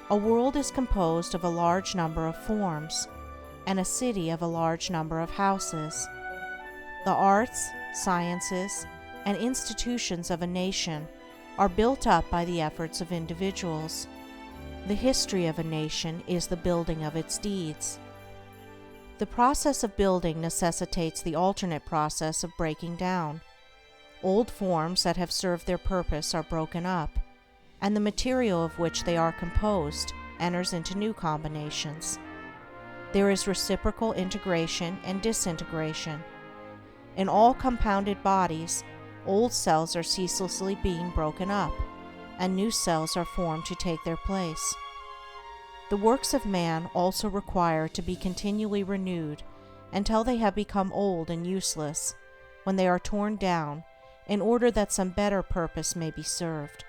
A world is composed of a large number of forms, and a city of a large number of houses. The arts, sciences, and institutions of a nation are built up by the efforts of individuals. The history of a nation is the building of its deeds. The process of building necessitates the alternate process of breaking down. Old forms that have served their purpose are broken up, and the material of which they are composed enters into new combinations. There is reciprocal integration and disintegration. In all compounded bodies, old cells are ceaselessly being broken up, and new cells are formed to take their place. The works of man also require to be continually renewed until they have become old and useless, when they are torn down in order that some better purpose may be served.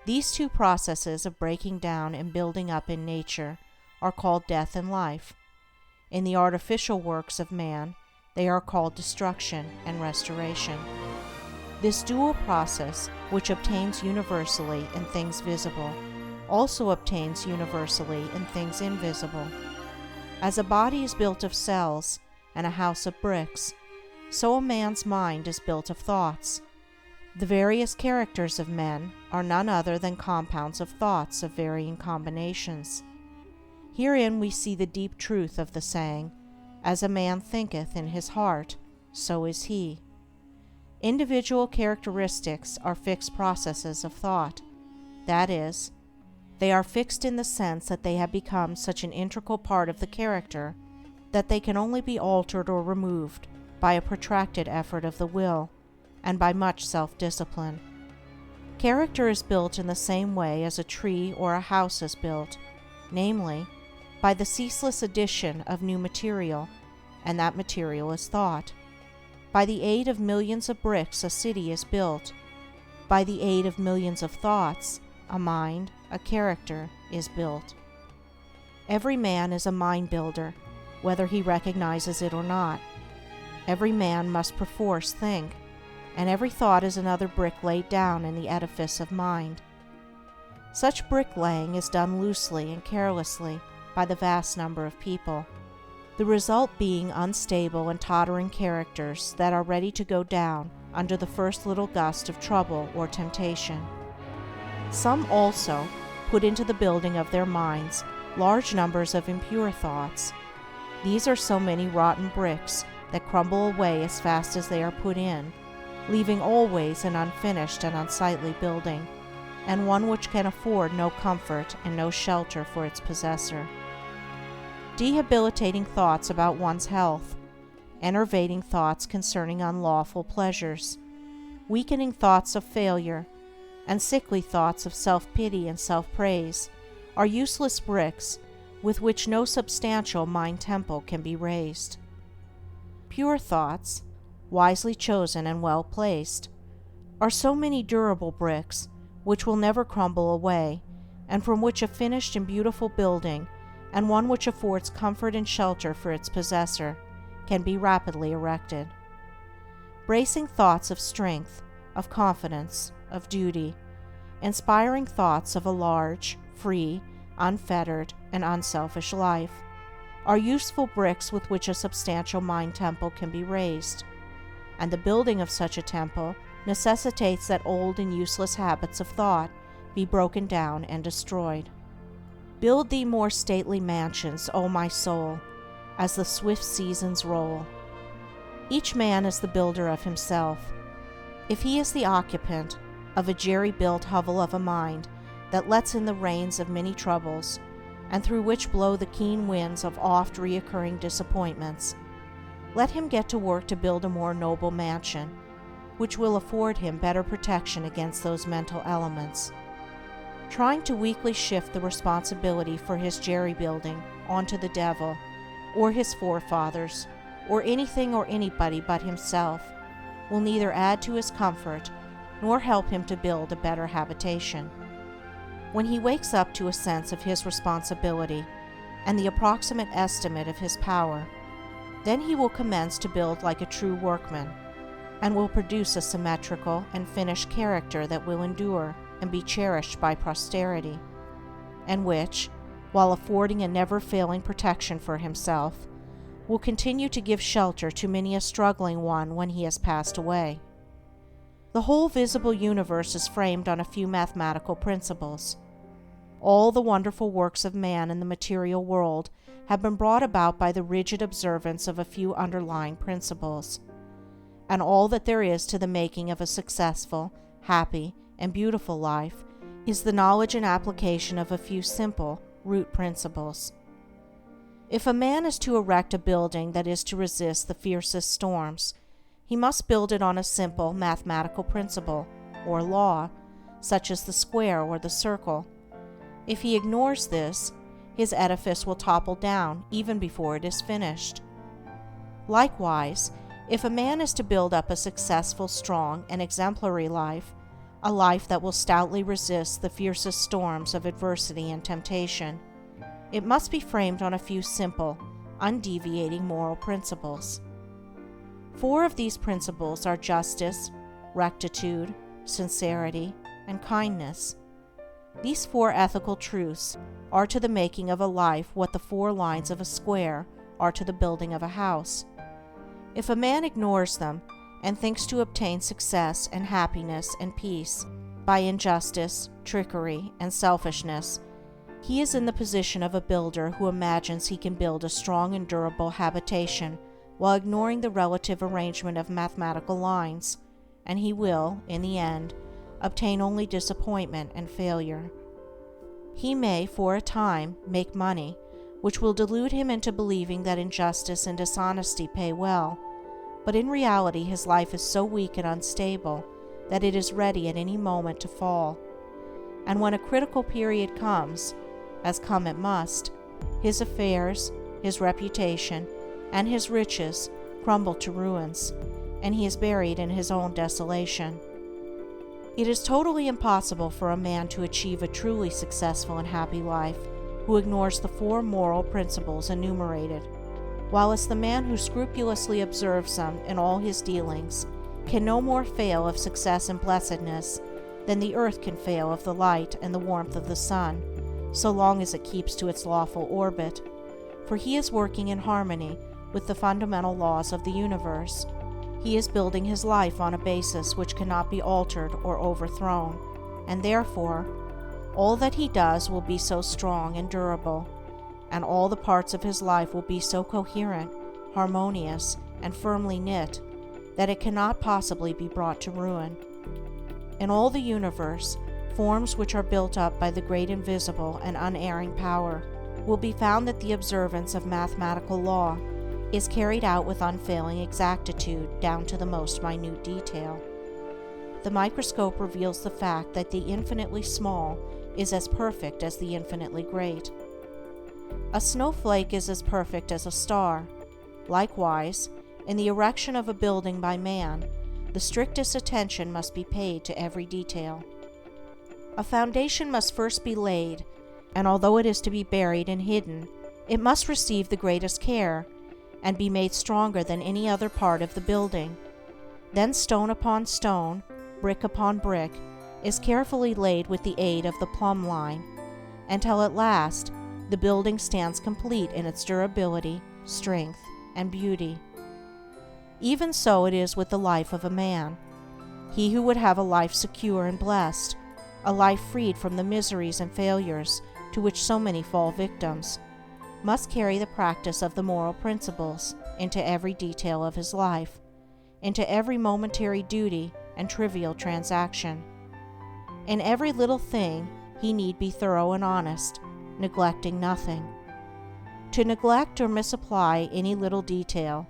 These two processes of breaking down and building up in nature are called death and life. In the artificial works of man, they are called destruction and restoration. This dual process, which obtains universally in things visible, also obtains universally in things invisible. As a body is built of cells and a house of bricks, so a man's mind is built of thoughts. The various characters of men are none other than compounds of thoughts of varying combinations. Herein we see the deep truth of the saying, "As a man thinketh in his heart, so is he." Individual characteristics are fixed processes of thought. That is, they are fixed in the sense that they have become such an integral part of the character that they can only be altered or removed by a protracted effort of the will and by much self-discipline. Character is built in the same way as a tree or a house is built, namely, by the ceaseless addition of new material, and that material is thought. By the aid of millions of bricks a city is built. By the aid of millions of thoughts, a mind, a character, is built. Every man is a mind builder, whether he recognizes it or not. Every man must perforce think, and every thought is another brick laid down in the edifice of mind. Such bricklaying is done loosely and carelessly by the vast number of people, the result being unstable and tottering characters that are ready to go down under the first little gust of trouble or temptation. Some also put into the building of their minds large numbers of impure thoughts. These are so many rotten bricks that crumble away as fast as they are put in, leaving always an unfinished and unsightly building, and one which can afford no comfort and no shelter for its possessor. Debilitating thoughts about one's health, enervating thoughts concerning unlawful pleasures, weakening thoughts of failure, and sickly thoughts of self-pity and self-praise are useless bricks with which no substantial mind temple can be raised. Pure thoughts, wisely chosen and well placed, are so many durable bricks which will never crumble away, and from which a finished and beautiful building, and one which affords comfort and shelter for its possessor, can be rapidly erected. Bracing thoughts of strength, of confidence, of duty, inspiring thoughts of a large, free, unfettered, and unselfish life, are useful bricks with which a substantial mind temple can be raised, and the building of such a temple necessitates that old and useless habits of thought be broken down and destroyed. Build thee more stately mansions, O my soul, as the swift seasons roll. Each man is the builder of himself. If he is the occupant of a jerry-built hovel of a mind that lets in the rains of many troubles, and through which blow the keen winds of oft reoccurring disappointments, let him get to work to build a more noble mansion, which will afford him better protection against those mental elements. Trying to weakly shift the responsibility for his jerry-building onto the devil, or his forefathers, or anything or anybody but himself, will neither add to his comfort nor help him to build a better habitation. When he wakes up to a sense of his responsibility and the approximate estimate of his power, then he will commence to build like a true workman, and will produce a symmetrical and finished character that will endure and be cherished by posterity, and which, while affording a never-failing protection for himself, will continue to give shelter to many a struggling one when he has passed away. The whole visible universe is framed on a few mathematical principles. All the wonderful works of man in the material world have been brought about by the rigid observance of a few underlying principles, and all that there is to the making of a successful, happy, and beautiful life is the knowledge and application of a few simple root principles. If a man is to erect a building that is to resist the fiercest storms, he must build it on a simple mathematical principle, or law, such as the square or the circle. If he ignores this, his edifice will topple down even before it is finished. Likewise, if a man is to build up a successful, strong, and exemplary life, a life that will stoutly resist the fiercest storms of adversity and temptation, it must be framed on a few simple, undeviating moral principles. 4 of these principles are justice, rectitude, sincerity, and kindness. These 4 ethical truths are to the making of a life what the 4 lines of a square are to the building of a house. If a man ignores them and thinks to obtain success and happiness and peace by injustice, trickery, and selfishness, he is in the position of a builder who imagines he can build a strong and durable habitation while ignoring the relative arrangement of mathematical lines, and he will, in the end, obtain only disappointment and failure. He may, for a time, make money, which will delude him into believing that injustice and dishonesty pay well, but in reality his life is so weak and unstable that it is ready at any moment to fall. And when a critical period comes, as come it must, his affairs, his reputation, and his riches crumble to ruins, and he is buried in his own desolation. It is totally impossible for a man to achieve a truly successful and happy life who ignores the 4 moral principles enumerated, whilst the man who scrupulously observes them in all his dealings can no more fail of success and blessedness than the earth can fail of the light and the warmth of the sun, so long as it keeps to its lawful orbit, for he is working in harmony with the fundamental laws of the universe. He is building his life on a basis which cannot be altered or overthrown, and therefore all that he does will be so strong and durable, and all the parts of his life will be so coherent, harmonious, and firmly knit, that it cannot possibly be brought to ruin. In all the universe, forms which are built up by the great invisible and unerring power will be found that the observance of mathematical law is carried out with unfailing exactitude down to the most minute detail. The microscope reveals the fact that the infinitely small is as perfect as the infinitely great. A snowflake is as perfect as a star. Likewise, in the erection of a building by man, the strictest attention must be paid to every detail. A foundation must first be laid, and although it is to be buried and hidden, it must receive the greatest care, and be made stronger than any other part of the building. Then stone upon stone, brick upon brick, is carefully laid with the aid of the plumb line, until at last the building stands complete in its durability, strength, and beauty. Even so it is with the life of a man. He who would have a life secure and blessed, a life freed from the miseries and failures to which so many fall victims, must carry the practice of the moral principles into every detail of his life, into every momentary duty and trivial transaction. In every little thing he need be thorough and honest, neglecting nothing. To neglect or misapply any little detail,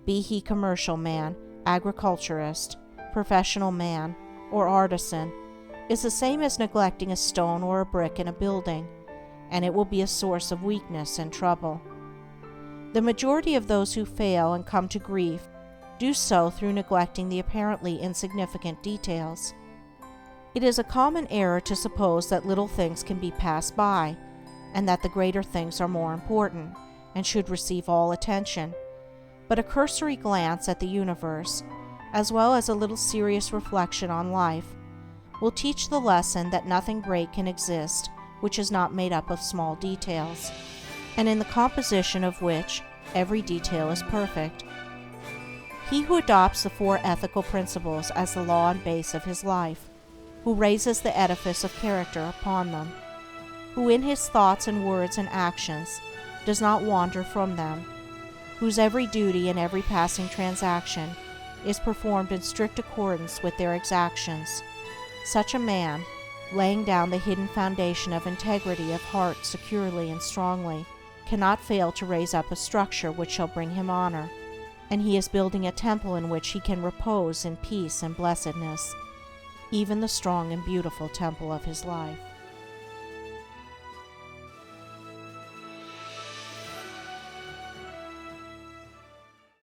be he commercial man, agriculturist, professional man, or artisan, is the same as neglecting a stone or a brick in a building, and it will be a source of weakness and trouble. The majority of those who fail and come to grief do so through neglecting the apparently insignificant details. It is a common error to suppose that little things can be passed by, and that the greater things are more important and should receive all attention. But a cursory glance at the universe, as well as a little serious reflection on life, will teach the lesson that nothing great can exist which is not made up of small details, and in the composition of which every detail is perfect. He who adopts the 4 ethical principles as the law and base of his life, who raises the edifice of character upon them, who in his thoughts and words and actions does not wander from them, whose every duty and every passing transaction is performed in strict accordance with their exactions, such a man, laying down the hidden foundation of integrity of heart securely and strongly, cannot fail to raise up a structure which shall bring him honor, and he is building a temple in which he can repose in peace and blessedness, even the strong and beautiful temple of his life.